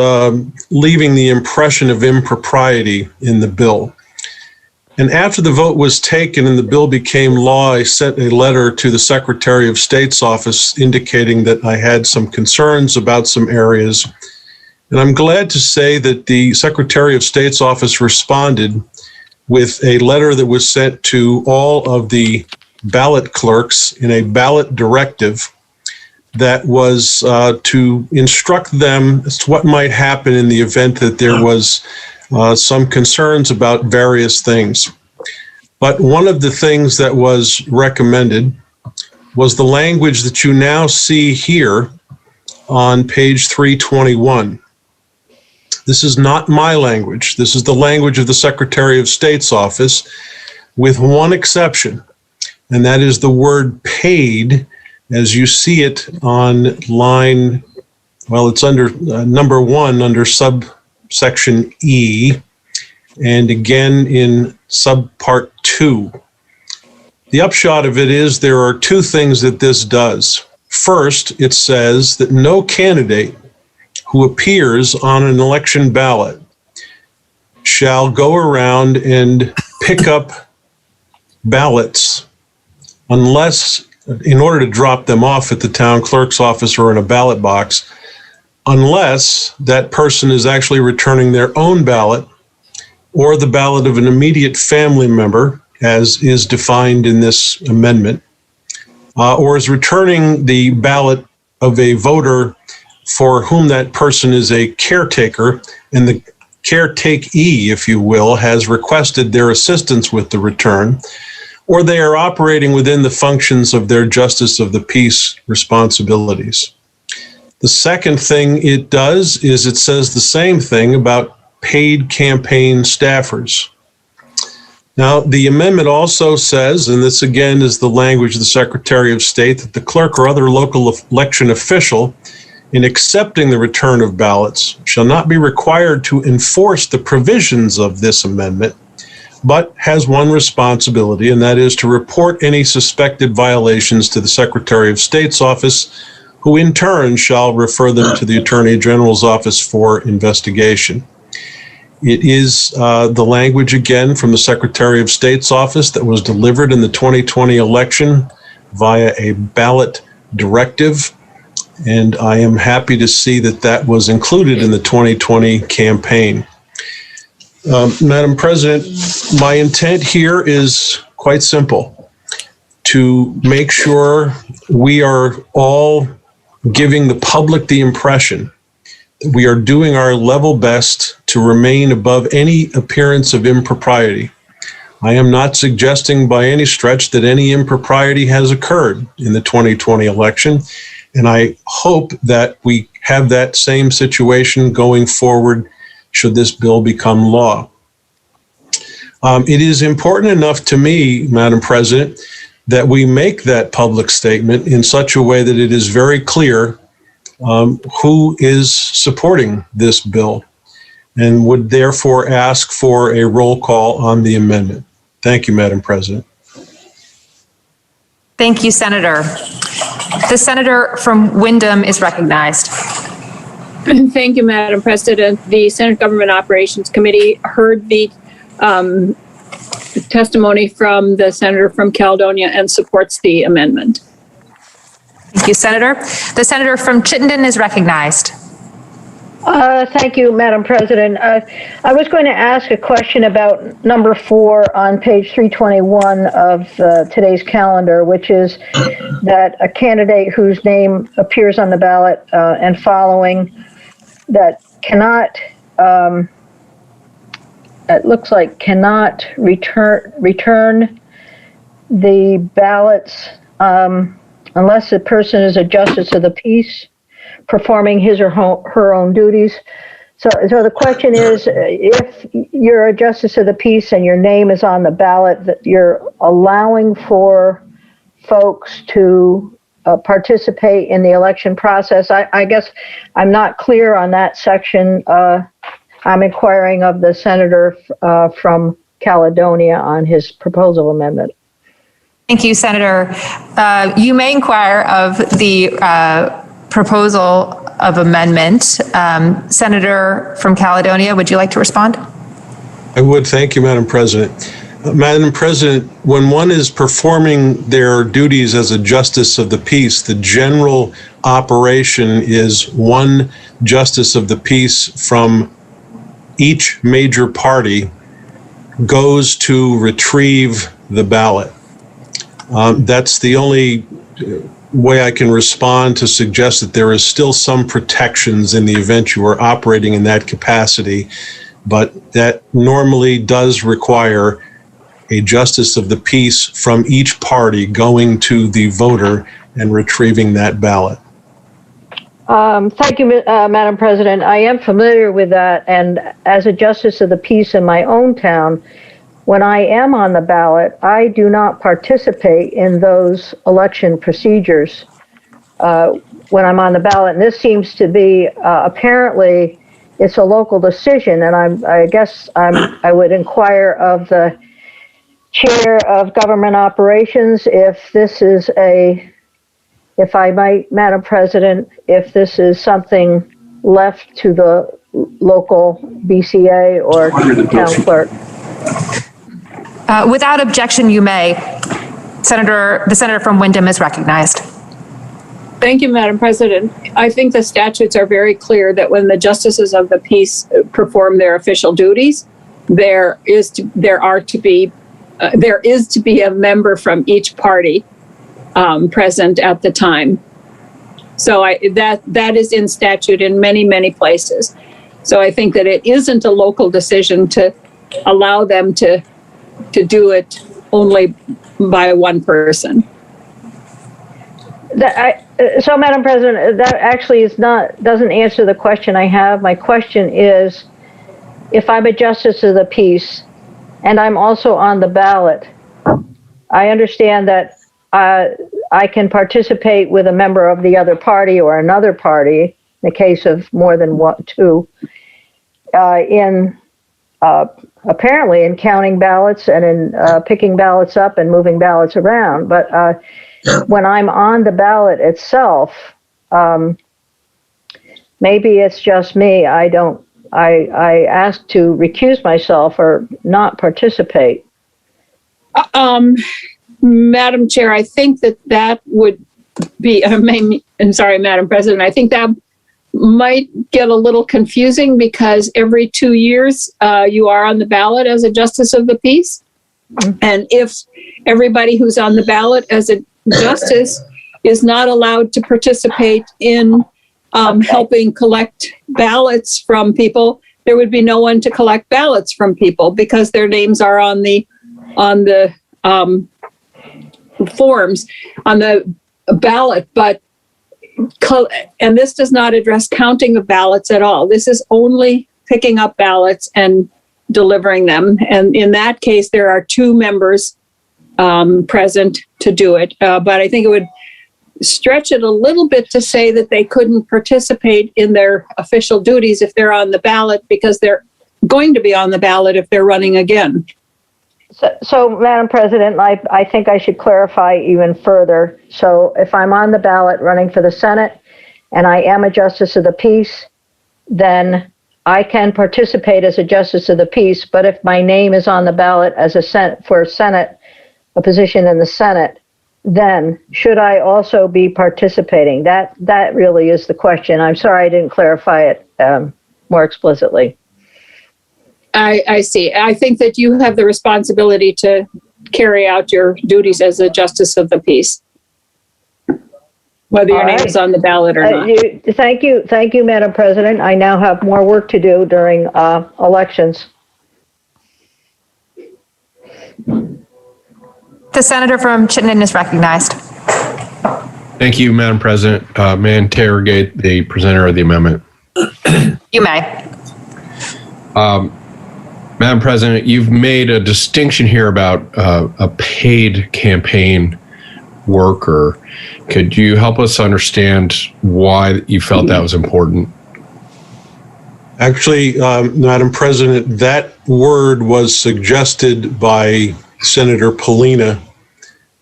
leaving the impression of impropriety in the bill. And after the vote was taken and the bill became law, I sent a letter to the Secretary of State's office indicating that I had some concerns about some areas. And I'm glad to say that the Secretary of State's office responded with a letter that was sent to all of the ballot clerks in a ballot directive that was to instruct them as to what might happen in the event that there was some concerns about various things. But one of the things that was recommended was the language that you now see here on page 321. This is not my language. This is the language of the Secretary of State's office, with one exception, and that is the word paid, as you see it on line, well, it's under number 1 under subsection E, and again in subpart 2. The upshot of it is there are two things that this does. First, it says that no candidate who appears on an election ballot shall go around and pick up ballots unless, in order to drop them off at the town clerk's office or in a ballot box, unless that person is actually returning their own ballot or the ballot of an immediate family member, as is defined in this amendment, or is returning the ballot of a voter for whom that person is a caretaker, and the caretakee, if you will, has requested their assistance with the return, or they are operating within the functions of their justice of the peace responsibilities. The second thing it does is it says the same thing about paid campaign staffers. Now, the amendment also says, and this again is the language of the Secretary of State, that the clerk or other local election official, in accepting the return of ballots, shall not be required to enforce the provisions of this amendment, but has one responsibility, and that is to report any suspected violations to the Secretary of State's office, who in turn shall refer them to the Attorney General's office for investigation. It is the language, again, from the Secretary of State's office that was delivered in the 2020 election via a ballot directive, and I am happy to see that that was included in the 2020 campaign. Madam President, my intent here is quite simple: to make sure we are all giving the public the impression that we are doing our level best to remain above any appearance of impropriety. I am not suggesting by any stretch that any impropriety has occurred in the 2020 election, and I hope that we have that same situation going forward should this bill become law. It is important enough to me, Madam President, that we make that public statement in such a way that it is very clear who is supporting this bill, and would therefore ask for a roll call on the amendment. Thank you, Madam President. Thank you, Senator. The senator from Windham is recognized. Thank you, Madam President. The Senate Government Operations Committee heard the testimony from the senator from Caledonia and supports the amendment. Thank you, Senator. The senator from Chittenden is recognized. Thank you, Madam President. I was going to ask a question about number 4 on page 321 of today's calendar, which is that a candidate whose name appears on the ballot and following that cannot, it looks like cannot return the ballots unless the person is a justice of the peace, performing his or her own duties. So the question is, if you're a justice of the peace and your name is on the ballot, that you're allowing for folks to participate in the election process. I guess I'm not clear on that section I'm inquiring of the senator from Caledonia on his proposal amendment. Thank you, Senator. You may inquire of the proposal of amendment. Senator from Caledonia, would you like to respond? I would. Thank you, Madam President. Madam President, when one is performing their duties as a justice of the peace, the general operation is one justice of the peace from each major party goes to retrieve the ballot. That's the only way I can respond to suggest that there is still some protections in the event you are operating in that capacity, but that normally does require a justice of the peace from each party going to the voter and retrieving that ballot. Thank you, Madam President. I am familiar with that, and as a justice of the peace in my own town, when I am on the ballot, I do not participate in those election procedures when I'm on the ballot. And this seems to be apparently it's a local decision, and I guess I would inquire of the Chair of Government Operations if this is if I might, Madam President, if this is something left to the local BCA or town clerk. Without objection, you may. The senator from Wyndham is recognized. Thank you, Madam President. I think the statutes are very clear that when the justices of the peace perform their official duties, there is to be a member from each party present at the time. So that is in statute in many, many places. So I think that it isn't a local decision to allow them to do it only by one person. So, Madam President, that actually doesn't answer the question I have. My question is, if I'm a justice of the peace and I'm also on the ballot, I understand that I can participate with a member of the other party or another party, in the case of more than two, apparently in counting ballots and in picking ballots up and moving ballots around. But when I'm on the ballot itself, maybe it's just me. I ask to recuse myself or not participate. Madam Chair, I think that would be, I'm sorry, Madam President, I think that might get a little confusing because every 2 years you are on the ballot as a justice of the peace. And if everybody who's on the ballot as a justice is not allowed to participate in helping collect ballots from people, there would be no one to collect ballots from people because their names are on the forms on the ballot. And this does not address counting of ballots at all. This is only picking up ballots and delivering them. And in that case, there are two members present to do it. But I think it would stretch it a little bit to say that they couldn't participate in their official duties if they're on the ballot, because they're going to be on the ballot if they're running again. So, Madam President, I think I should clarify even further. So if I'm on the ballot running for the Senate and I am a justice of the peace, then I can participate as a justice of the peace. But if my name is on the ballot as a position in the Senate, then should I also be participating? That really is the question. I'm sorry I didn't clarify it more explicitly. I see. I think that you have the responsibility to carry out your duties as a justice of the peace, whether your name is on the ballot or not. Thank you, Madam President. I now have more work to do during elections. The senator from Chittenden is recognized. Thank you, Madam President. May I interrogate the presenter of the amendment? You may. Madam President, you've made a distinction here about a paid campaign worker. Could you help us understand why you felt that was important? Actually, Madam President, that word was suggested by Senator Polina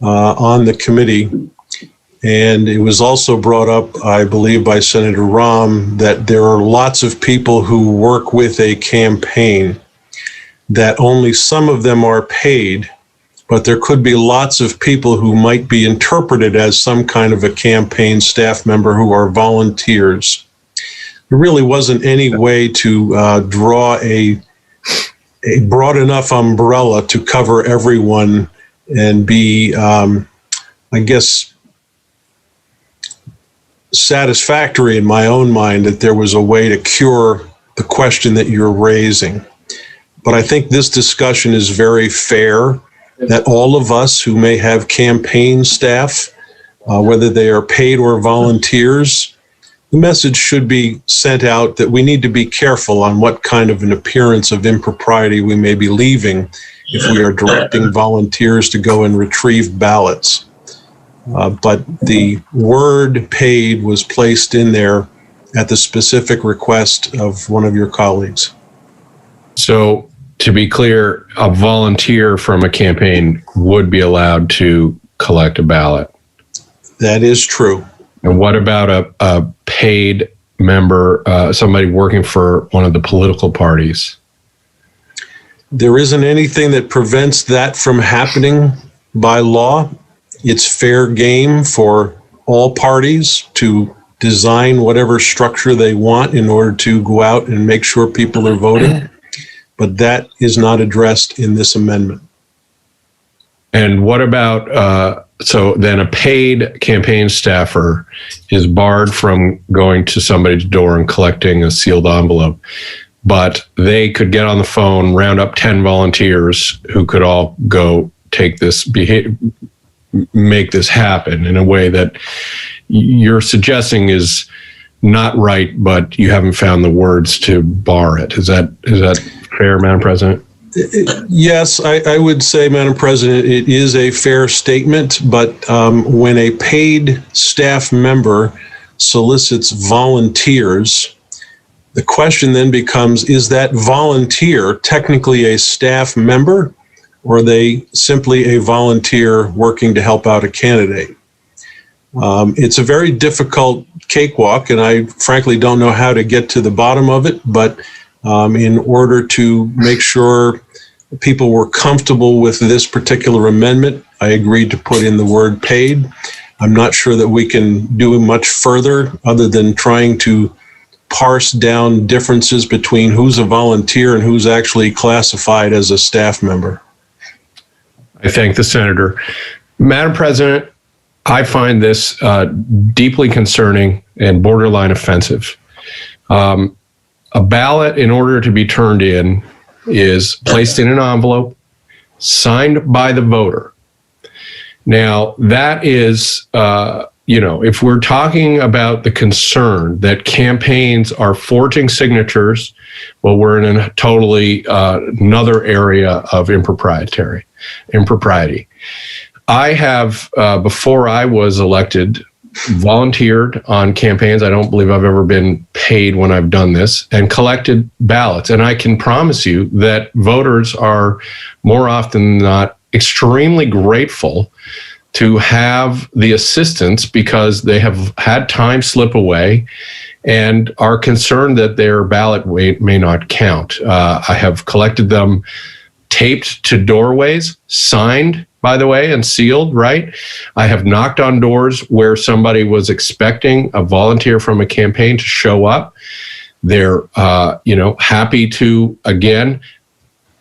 on the committee. And it was also brought up, I believe, by Senator Rahm, that there are lots of people who work with a campaign, that only some of them are paid, but there could be lots of people who might be interpreted as some kind of a campaign staff member who are volunteers. There really wasn't any way to draw a broad enough umbrella to cover everyone and be, I guess, satisfactory in my own mind that there was a way to cure the question that you're raising. But I think this discussion is very fair, that all of us who may have campaign staff, whether they are paid or volunteers, the message should be sent out that we need to be careful on what kind of an appearance of impropriety we may be leaving if we are directing volunteers to go and retrieve ballots. But the word paid was placed in there at the specific request of one of your colleagues. So to be clear, a volunteer from a campaign would be allowed to collect a ballot. That is true. And what about a paid member, somebody working for one of the political parties? There isn't anything that prevents that from happening by law. It's fair game for all parties to design whatever structure they want in order to go out and make sure people are voting. But that is not addressed in this amendment. And what about, so then a paid campaign staffer is barred from going to somebody's door and collecting a sealed envelope, but they could get on the phone, round up 10 volunteers who could all go take this make this happen in a way that you're suggesting is not right, but you haven't found the words to bar it. Is that fair, Madam President? Yes, I would say, Madam President, it is a fair statement, but when a paid staff member solicits volunteers, the question then becomes, is that volunteer technically a staff member, or are they simply a volunteer working to help out a candidate? It's a very difficult cakewalk, and I frankly don't know how to get to the bottom of it, but in order to make sure people were comfortable with this particular amendment, I agreed to put in the word paid. I'm not sure that we can do much further other than trying to parse down differences between who's a volunteer and who's actually classified as a staff member. I thank the senator. Madam President, I find this deeply concerning and borderline offensive. A ballot, in order to be turned in, is placed in an envelope, signed by the voter. Now, that is, if we're talking about the concern that campaigns are forging signatures, well, we're in a totally another area of impropriety. I have, before I was elected, volunteered on campaigns. I don't believe I've ever been paid when I've done this, and collected ballots. And I can promise you that voters are more often than not extremely grateful to have the assistance because they have had time slip away and are concerned that their ballot may not count. I have collected them taped to doorways, signed, by the way, and sealed, right? I have knocked on doors where somebody was expecting a volunteer from a campaign to show up. They're, happy to, again,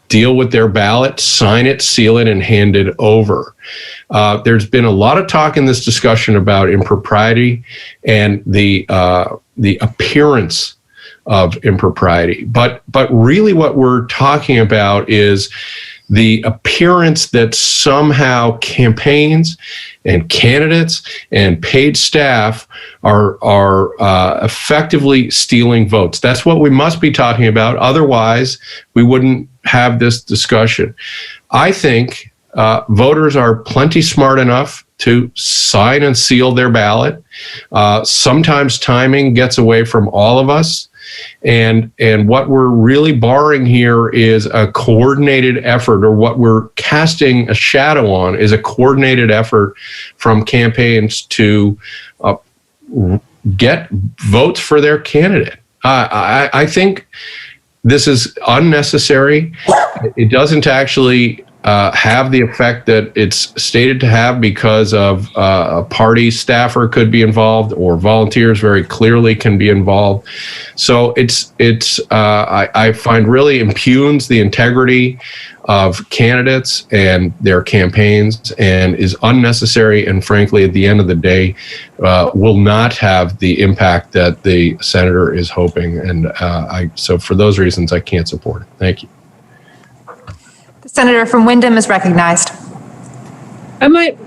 deal with their ballot, sign it, seal it, and hand it over. There's been a lot of talk in this discussion about impropriety and the appearance of impropriety. But really what we're talking about is the appearance that somehow campaigns and candidates and paid staff are effectively stealing votes. That's what we must be talking about. Otherwise, we wouldn't have this discussion. I think voters are plenty smart enough to sign and seal their ballot. Sometimes timing gets away from all of us. And what we're really barring here is a coordinated effort, or what we're casting a shadow on is a coordinated effort from campaigns to get votes for their candidate. I think this is unnecessary. It doesn't actually have the effect that it's stated to have, because of a party staffer could be involved, or volunteers very clearly can be involved. So I find really impugns the integrity of candidates and their campaigns, and is unnecessary, and frankly, at the end of the day, will not have the impact that the senator is hoping. And so for those reasons, I can't support it. Thank you. The senator from Windham is recognized. I might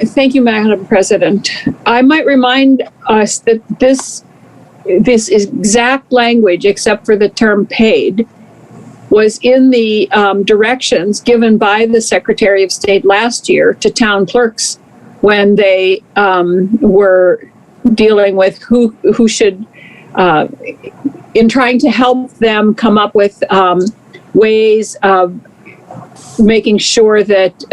thank you, Madam President. I might remind us that this exact language, except for the term paid, was in the directions given by the Secretary of State last year to town clerks when they were dealing with who should, in trying to help them come up with ways of making sure that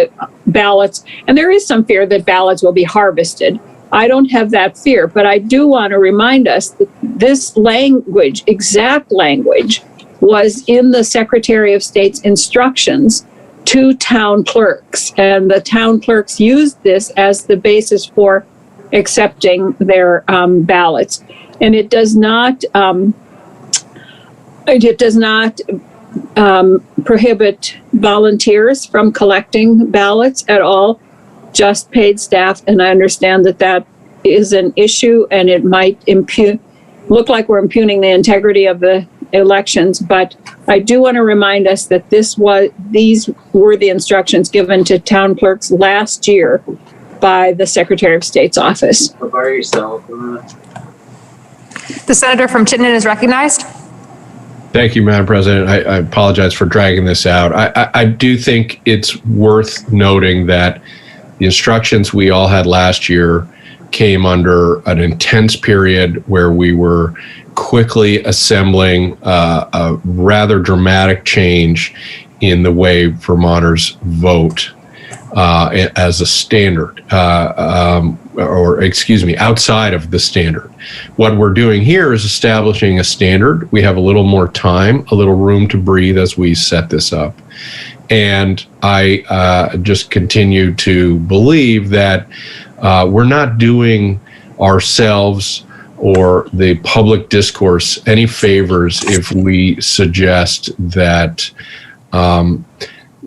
ballots, and there is some fear that ballots will be harvested. I don't have that fear, but I do want to remind us that this language, exact language, was in the Secretary of State's instructions to town clerks, and the town clerks used this as the basis for accepting their ballots. And it does not prohibit volunteers from collecting ballots at all, just paid staff. And I understand that that is an issue, and it might look like we're impugning the integrity of the elections, but I do want to remind us that these were the instructions given to town clerks last year by the Secretary of State's office. The senator from Chittenden is recognized. Thank you, Madam President. I apologize for dragging this out. I do think it's worth noting that the instructions we all had last year came under an intense period where we were quickly assembling a rather dramatic change in the way Vermonters vote as a standard, outside of the standard. What we're doing here is establishing a standard. We have a little more time, a little room to breathe as we set this up. And I just continue to believe that we're not doing ourselves or the public discourse any favors if we suggest that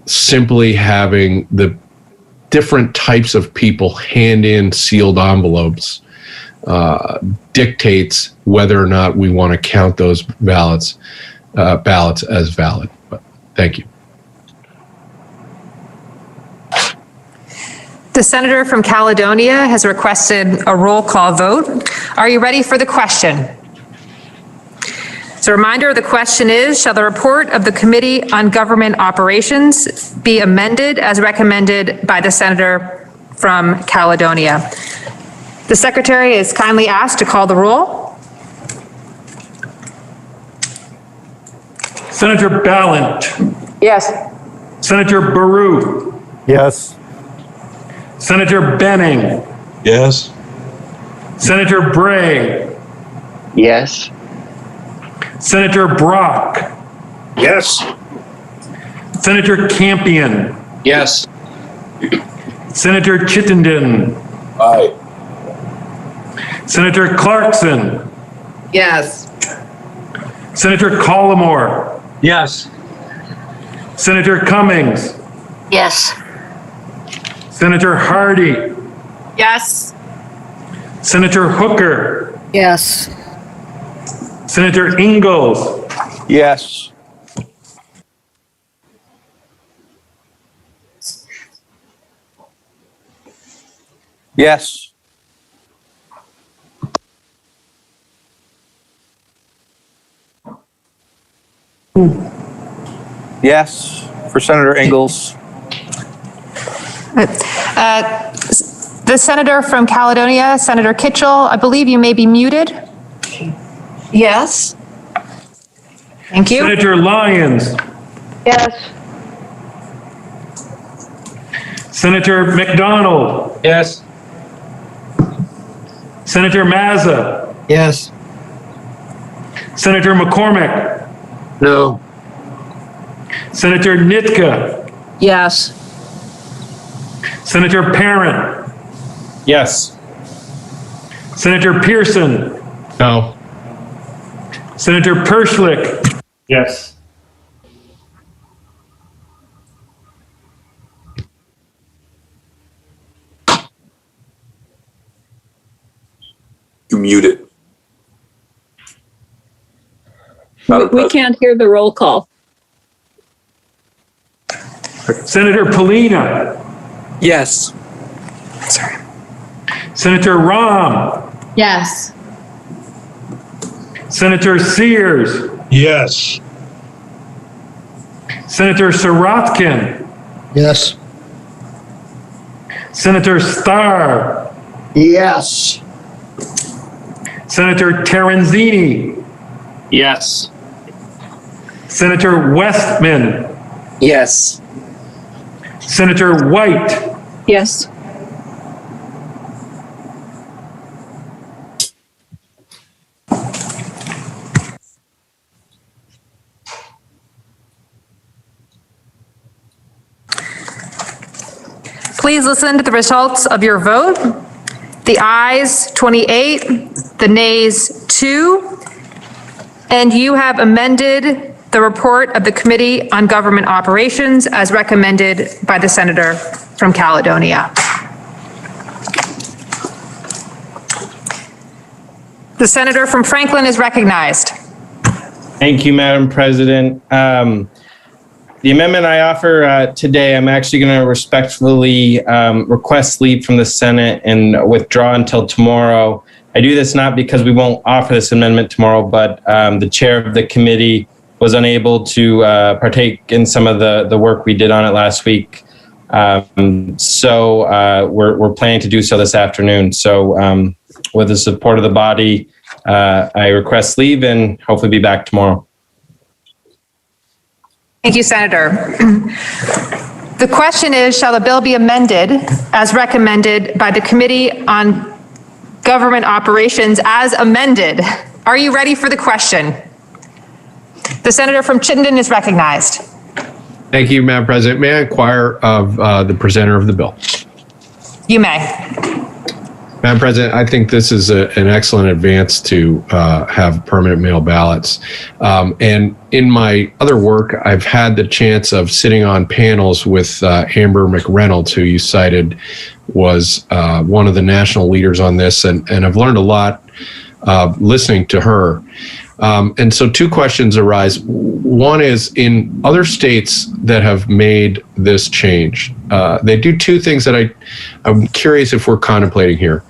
simply having the different types of people hand in sealed envelopes dictates whether or not we want to count those ballots as valid. But thank you. The senator from Caledonia has requested a roll call vote. Are you ready for the question? So a reminder, the question is, shall the report of the Committee on Government Operations be amended as recommended by the senator from Caledonia? The secretary is kindly asked to call the roll. Senator Ballant. Yes. Senator Baru. Yes. Senator Benning. Yes. Senator Bray. Yes. Senator Brock. Yes. Senator Campion. Yes. Senator Chittenden. Aye. Senator Clarkson. Yes. Senator Collmore. Yes. Senator Cummings. Yes. Senator Hardy. Yes. Senator Hooker. Yes. Senator Ingalls. Yes. Yes. Yes, for Senator Ingalls. The senator from Caledonia, Senator Kitchell, I believe you may be muted. Yes. Thank you. Senator Lyons. Yes. Senator McDonald. Yes. Senator Mazza. Yes. Senator McCormick. No. Senator Nitka. Yes. Senator Parent. Yes. Senator Pearson. No. Senator Perschlick. Yes. You muted. We can't hear the roll call. Senator Polina. Yes. Senator Rahm. Yes. Senator Sears. Yes. Senator Sirotkin. Yes. Senator Starr. Yes. Senator Terenzini. Yes. Senator Westman. Yes. Senator White. Yes. Please listen to the results of your vote. The ayes, 28, the nays, 2. And you have amended the report of the Committee on Government Operations as recommended by the Senator from Caledonia. The Senator from Franklin is recognized. Thank you, Madam President. The amendment I offer today, I'm actually going to respectfully request leave from the Senate and withdraw until tomorrow. I do this not because we won't offer this amendment tomorrow, but the chair of the committee was unable to partake in some of the work we did on it last week. So we're planning to do so this afternoon. So with the support of the body, I request leave and hopefully be back tomorrow. Thank you, Senator. The question is, shall the bill be amended as recommended by the Committee on Government Operations as amended? Are you ready for the question? The Senator from Chittenden is recognized. Thank you, Madam President. May I inquire of the presenter of the bill? You may. Madam President, I think this is an excellent advance to have permanent mail ballots. And in my other work, I've had the chance of sitting on panels with Amber McReynolds, who you cited was one of the national leaders on this, and I've learned a lot listening to her. And so two questions arise. One is, in other states that have made this change, they do two things that I'm curious if we're contemplating here.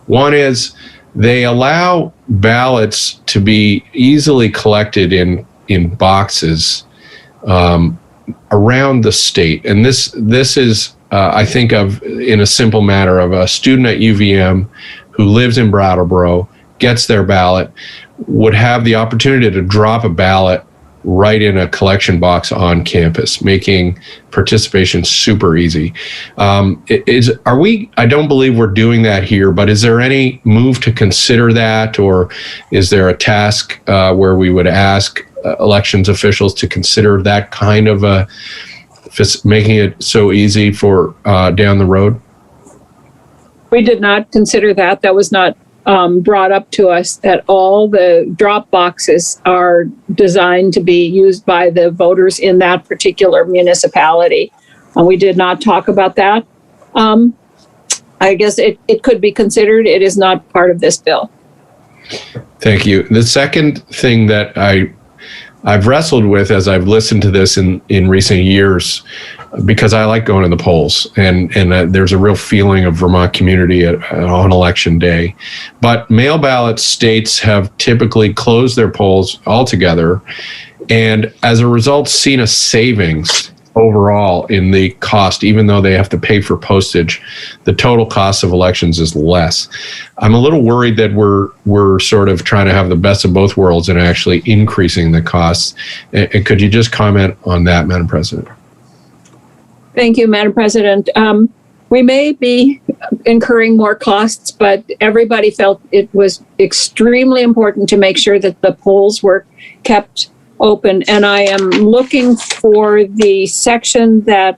One is they allow ballots to be easily collected in boxes around the state. And this is, I think of in a simple matter of a student at UVM who lives in Brattleboro, gets their ballot, would have the opportunity to drop a ballot right in a collection box on campus, making participation super easy. I don't believe we're doing that here, but is there any move to consider that, or is there a task where we would ask elections officials to consider that kind of making it so easy for down the road? We did not consider that. That was not brought up to us at all. The drop boxes are designed to be used by the voters in that particular municipality. We did not talk about that. I guess it could be considered. It is not part of this bill. Thank you. The second thing that I've wrestled with as I've listened to this in recent years, because I like going to the polls, and there's a real feeling of Vermont community on election day. But mail ballot states have typically closed their polls altogether, and as a result, seen a savings overall in the cost, even though they have to pay for postage. The total cost of elections is less. I'm a little worried that we're sort of trying to have the best of both worlds and actually increasing the costs. And could you just comment on that, Madam President? Thank you, Madam President. We may be incurring more costs, but everybody felt it was extremely important to make sure that the polls were kept open. And I am looking for the section that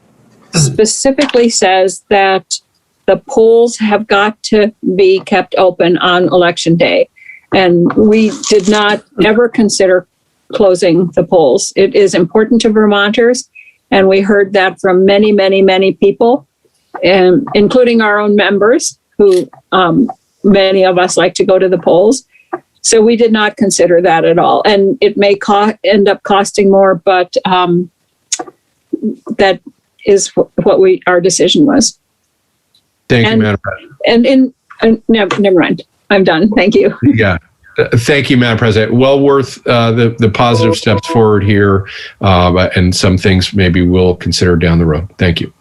specifically says that the polls have got to be kept open on Election Day. And we did not ever consider closing the polls. It is important to Vermonters. And we heard that from many, many, many people, including our own members, who many of us like to go to the polls. So we did not consider that at all. And it may end up costing more, but that is what our decision was. Thank you, Madam President. And never mind. I'm done. Thank you. Yeah. Thank you, Madam President. Well worth the positive steps forward here, and some things maybe we'll consider down the road. Thank you.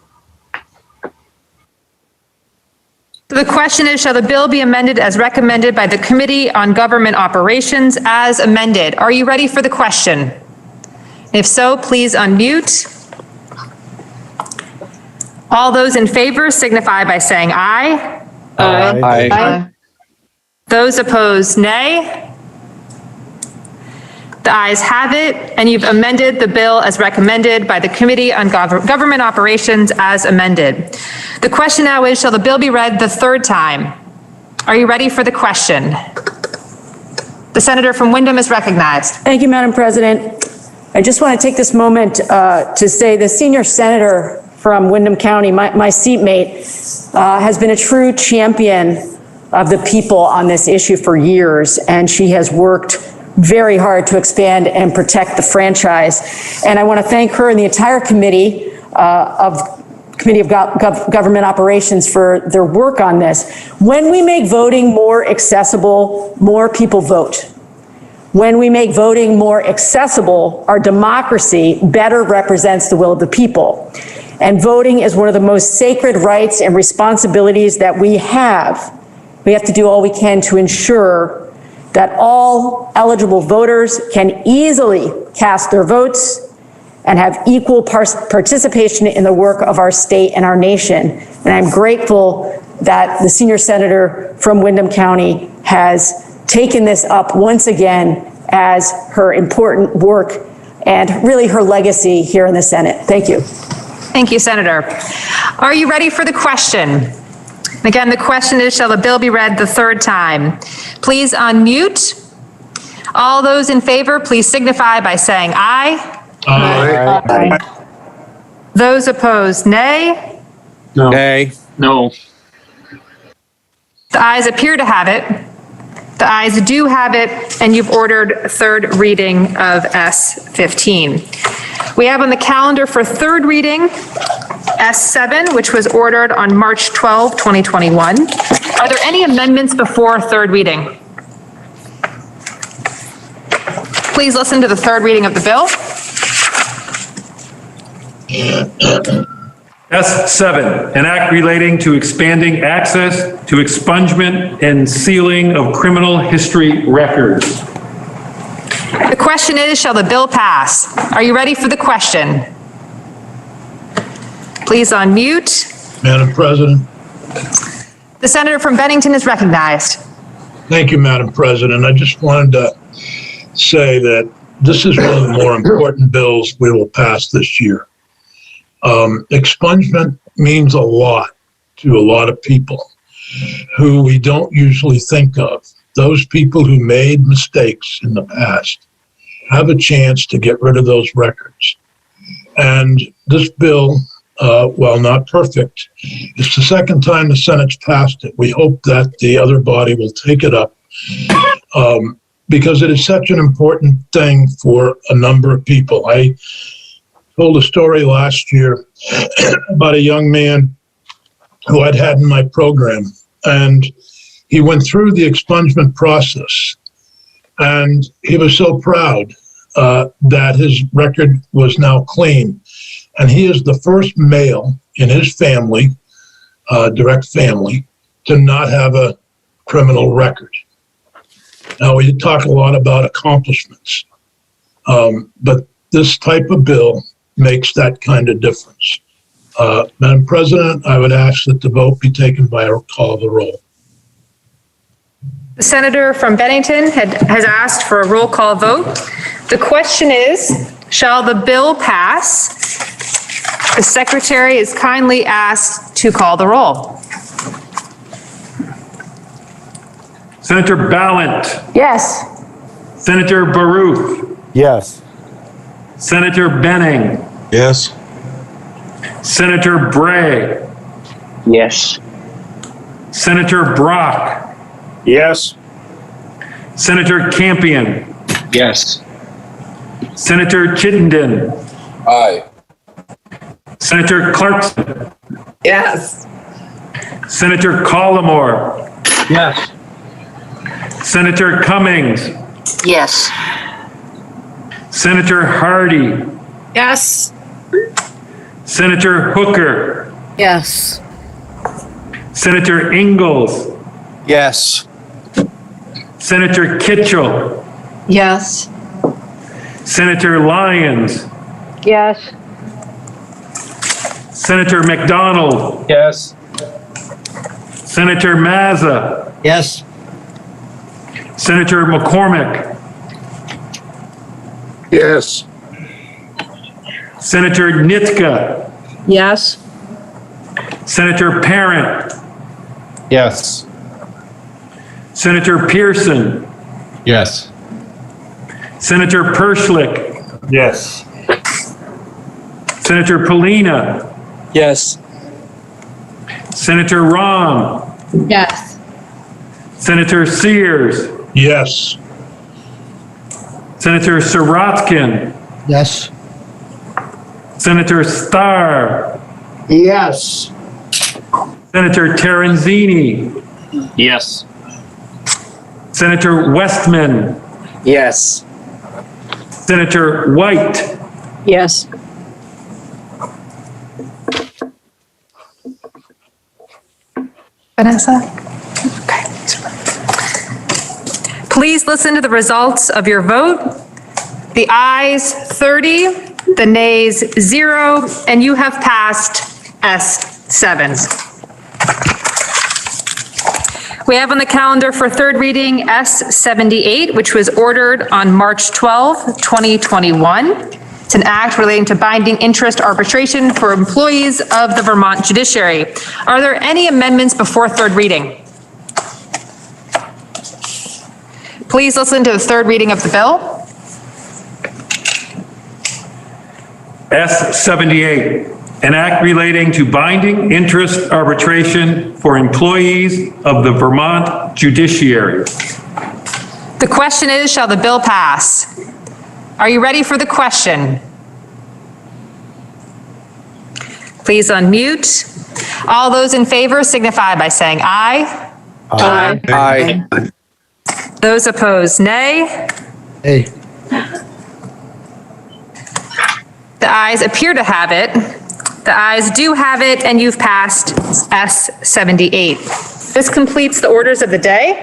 The question is, shall the bill be amended as recommended by the Committee on Government Operations as amended? Are you ready for the question? If so, please unmute. All those in favor signify by saying aye. Aye. Aye. Those opposed, nay. The ayes have it, and you've amended the bill as recommended by the Committee on Government Operations as amended. The question now is, shall the bill be read the third time? Are you ready for the question? The senator from Windham is recognized. Thank you, Madam President. I just want to take this moment to say the senior senator from Windham County, my seatmate, has been a true champion of the people on this issue for years, and she has worked very hard to expand and protect the franchise. And I want to thank her and the entire Committee of Government Operations for their work on this. When we make voting more accessible, more people vote. When we make voting more accessible, our democracy better represents the will of the people. And voting is one of the most sacred rights and responsibilities that we have. We have to do all we can to ensure that all eligible voters can easily cast their votes and have equal participation in the work of our state and our nation. And I'm grateful that the senior senator from Windham County has taken this up once again as her important work and really her legacy here in the Senate. Thank you. Thank you, Senator. Are you ready for the question? Again, the question is, shall the bill be read the third time? Please unmute. All those in favor, please signify by saying aye. Aye. Aye. Those opposed, nay. No. Nay. No. The ayes appear to have it. The ayes do have it, and you've ordered third reading of S15. We have on the calendar for third reading S7, which was ordered on March 12, 2021. Are there any amendments before third reading? Please listen to the third reading of the bill. S7, an act relating to expanding access to expungement and sealing of criminal history records. The question is, shall the bill pass? Are you ready for the question? Please unmute. Madam President. The senator from Bennington is recognized. Thank you, Madam President. I just wanted to say that this is one of the more important bills we will pass this year. Expungement means a lot to a lot of people who we don't usually think of. Those people who made mistakes in the past have a chance to get rid of those records. And this bill, while not perfect, it's the second time the Senate's passed it. We hope that the other body will take it up because it is such an important thing for a number of people. I told a story last year about a young man who I'd had in my program, and he went through the expungement process, and he was so proud that his record was now clean. and he is the first male in his family, direct family, to not have a criminal record. Now, we talk a lot about accomplishments, but this type of bill makes that kind of difference. Madam President, I would ask that the vote be taken by a call of the roll. The senator from Bennington has asked for a roll call vote. The question is, shall the bill pass? The secretary is kindly asked to call the roll. Senator Ballot. Yes. Senator Baruch. Yes. Senator Benning. Yes. Senator Bray. Yes. Senator Brock. Yes. Senator Campion. Yes. Senator Chittenden. Aye. Senator Clarkson. Yes. Senator Collimore. Yes. Senator Cummings. Yes. Senator Hardy. Yes. Senator Hooker. Yes. Senator Ingalls. Yes. Senator Kitchell. Yes. Senator Lyons. Yes. Senator McDonald. Yes. Senator Mazza. Yes. Senator McCormick. Yes. Senator Nitka. Yes. Senator Parent. Yes. Senator Pearson. Yes. Senator Perschlick. Yes. Senator Polina. Yes. Senator Rahm. Yes. Senator Sears. Yes. Senator Sirotkin. Yes. Senator Starr. Yes. Senator Terenzini. Yes. Senator Westman. Yes. Senator White. Yes. Vanessa? Okay. Please listen to the results of your vote. The ayes 30, the nays 0, and you have passed S7. We have on the calendar for third reading S78, which was ordered on March 12, 2021. It's an act relating to binding interest arbitration for employees of the Vermont judiciary. Are there any amendments before third reading? Please listen to the third reading of the bill. S78, an act relating to binding interest arbitration for employees of the Vermont judiciary. The question is, shall the bill pass? Are you ready for the question? Please unmute. All those in favor signify by saying aye. Aye. Aye. Those opposed, nay. Hey. The ayes appear to have it. The ayes do have it, and you've passed S78. This completes the orders of the day.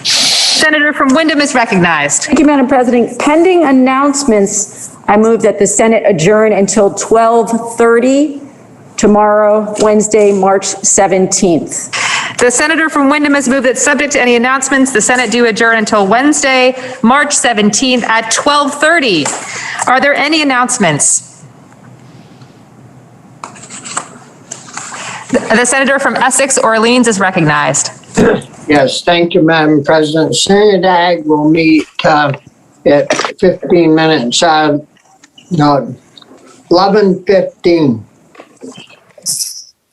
Senator from Windham is recognized. Thank you, Madam President. Pending announcements, I move that the Senate adjourn until 12:30 tomorrow, Wednesday, March 17th. The senator from Windham has moved that subject to any announcements, the Senate do adjourn until Wednesday, March 17th at 12:30. Are there any announcements? The senator from Essex, Orleans is recognized. Yes, thank you, Madam President. Senate Ag will meet at 15 minutes, 11:15.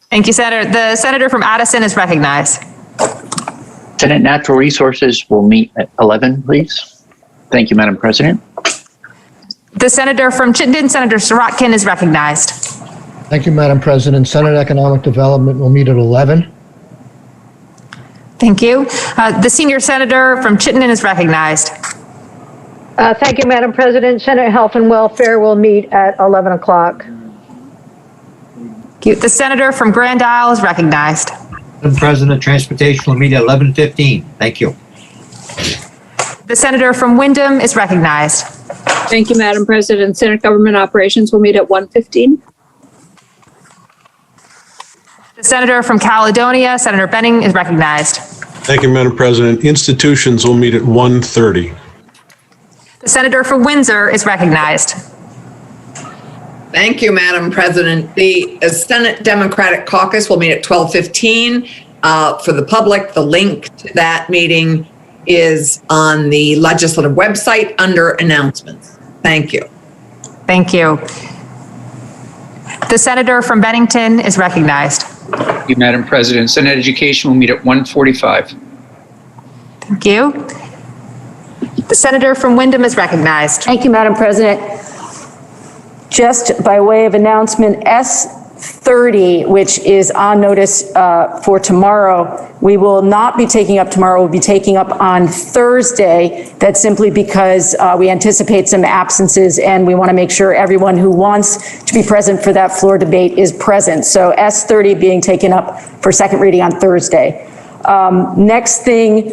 Thank you, Senator. The senator from Addison is recognized. Senate Natural Resources will meet at 11, please. Thank you, Madam President. The senator from Chittenden, Senator Sirotkin, is recognized. Thank you, Madam President. Senate Economic Development will meet at 11. Thank you. The senior senator from Chittenden is recognized. Thank you, Madam President. Senate Health and Welfare will meet at 11 o'clock. The senator from Grand Isle is recognized. Madam President, Transportation will meet at 11:15. Thank you. The senator from Windham is recognized. Thank you, Madam President. Senate Government Operations will meet at 1:15. The senator from Caledonia, Senator Benning, is recognized. Thank you, Madam President. Institutions will meet at 1:30. The senator from Windsor is recognized. Thank you, Madam President. The Senate Democratic Caucus will meet at 12:15. For the public, the link to that meeting is on the legislative website under announcements. Thank you. Thank you. The senator from Bennington is recognized. Thank you, Madam President. Senate Education will meet at 1:45. Thank you. The senator from Windham is recognized. Thank you, Madam President. Just by way of announcement, S30, which is on notice for tomorrow, we will not be taking up tomorrow. We'll be taking up on Thursday. That's simply because we anticipate some absences and we want to make sure everyone who wants to be present for that floor debate is present. So S30 being taken up for second reading on Thursday. Next thing,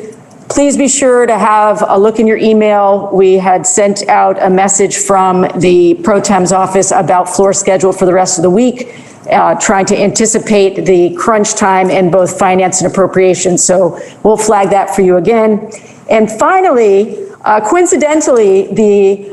please be sure to have a look in your email. We had sent out a message from the Pro Tem's office about floor schedule for the rest of the week, trying to anticipate the crunch time in both finance and appropriations. So we'll flag that for you again. And finally, coincidentally, the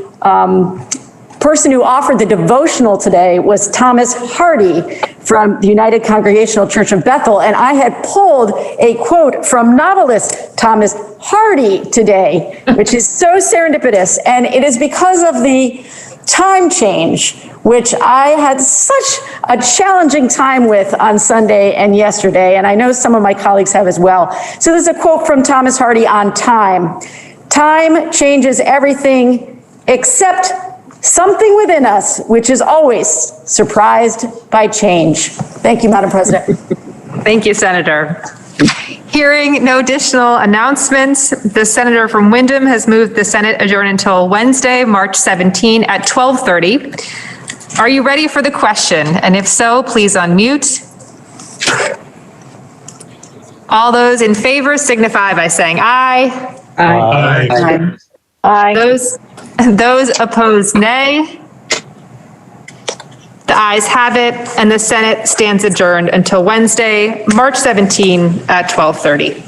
person who offered the devotional today was Thomas Hardy from the United Congregational Church of Bethel. And I had pulled a quote from novelist Thomas Hardy today, which is so serendipitous. And it is because of the time change, which I had such a challenging time with on Sunday and yesterday. And I know some of my colleagues have as well. So there's a quote from Thomas Hardy on time. Time changes everything except something within us, which is always surprised by change. Thank you, Madam President. Thank you, Senator. Hearing no additional announcements, the senator from Windham has moved the Senate adjourn until Wednesday, March 17 at 12:30. Are you ready for the question? And if so, please unmute. All those in favor signify by saying aye. Aye. Aye. Aye. Those opposed, nay. The ayes have it, and the Senate stands adjourned until Wednesday, March 17 at 12:30.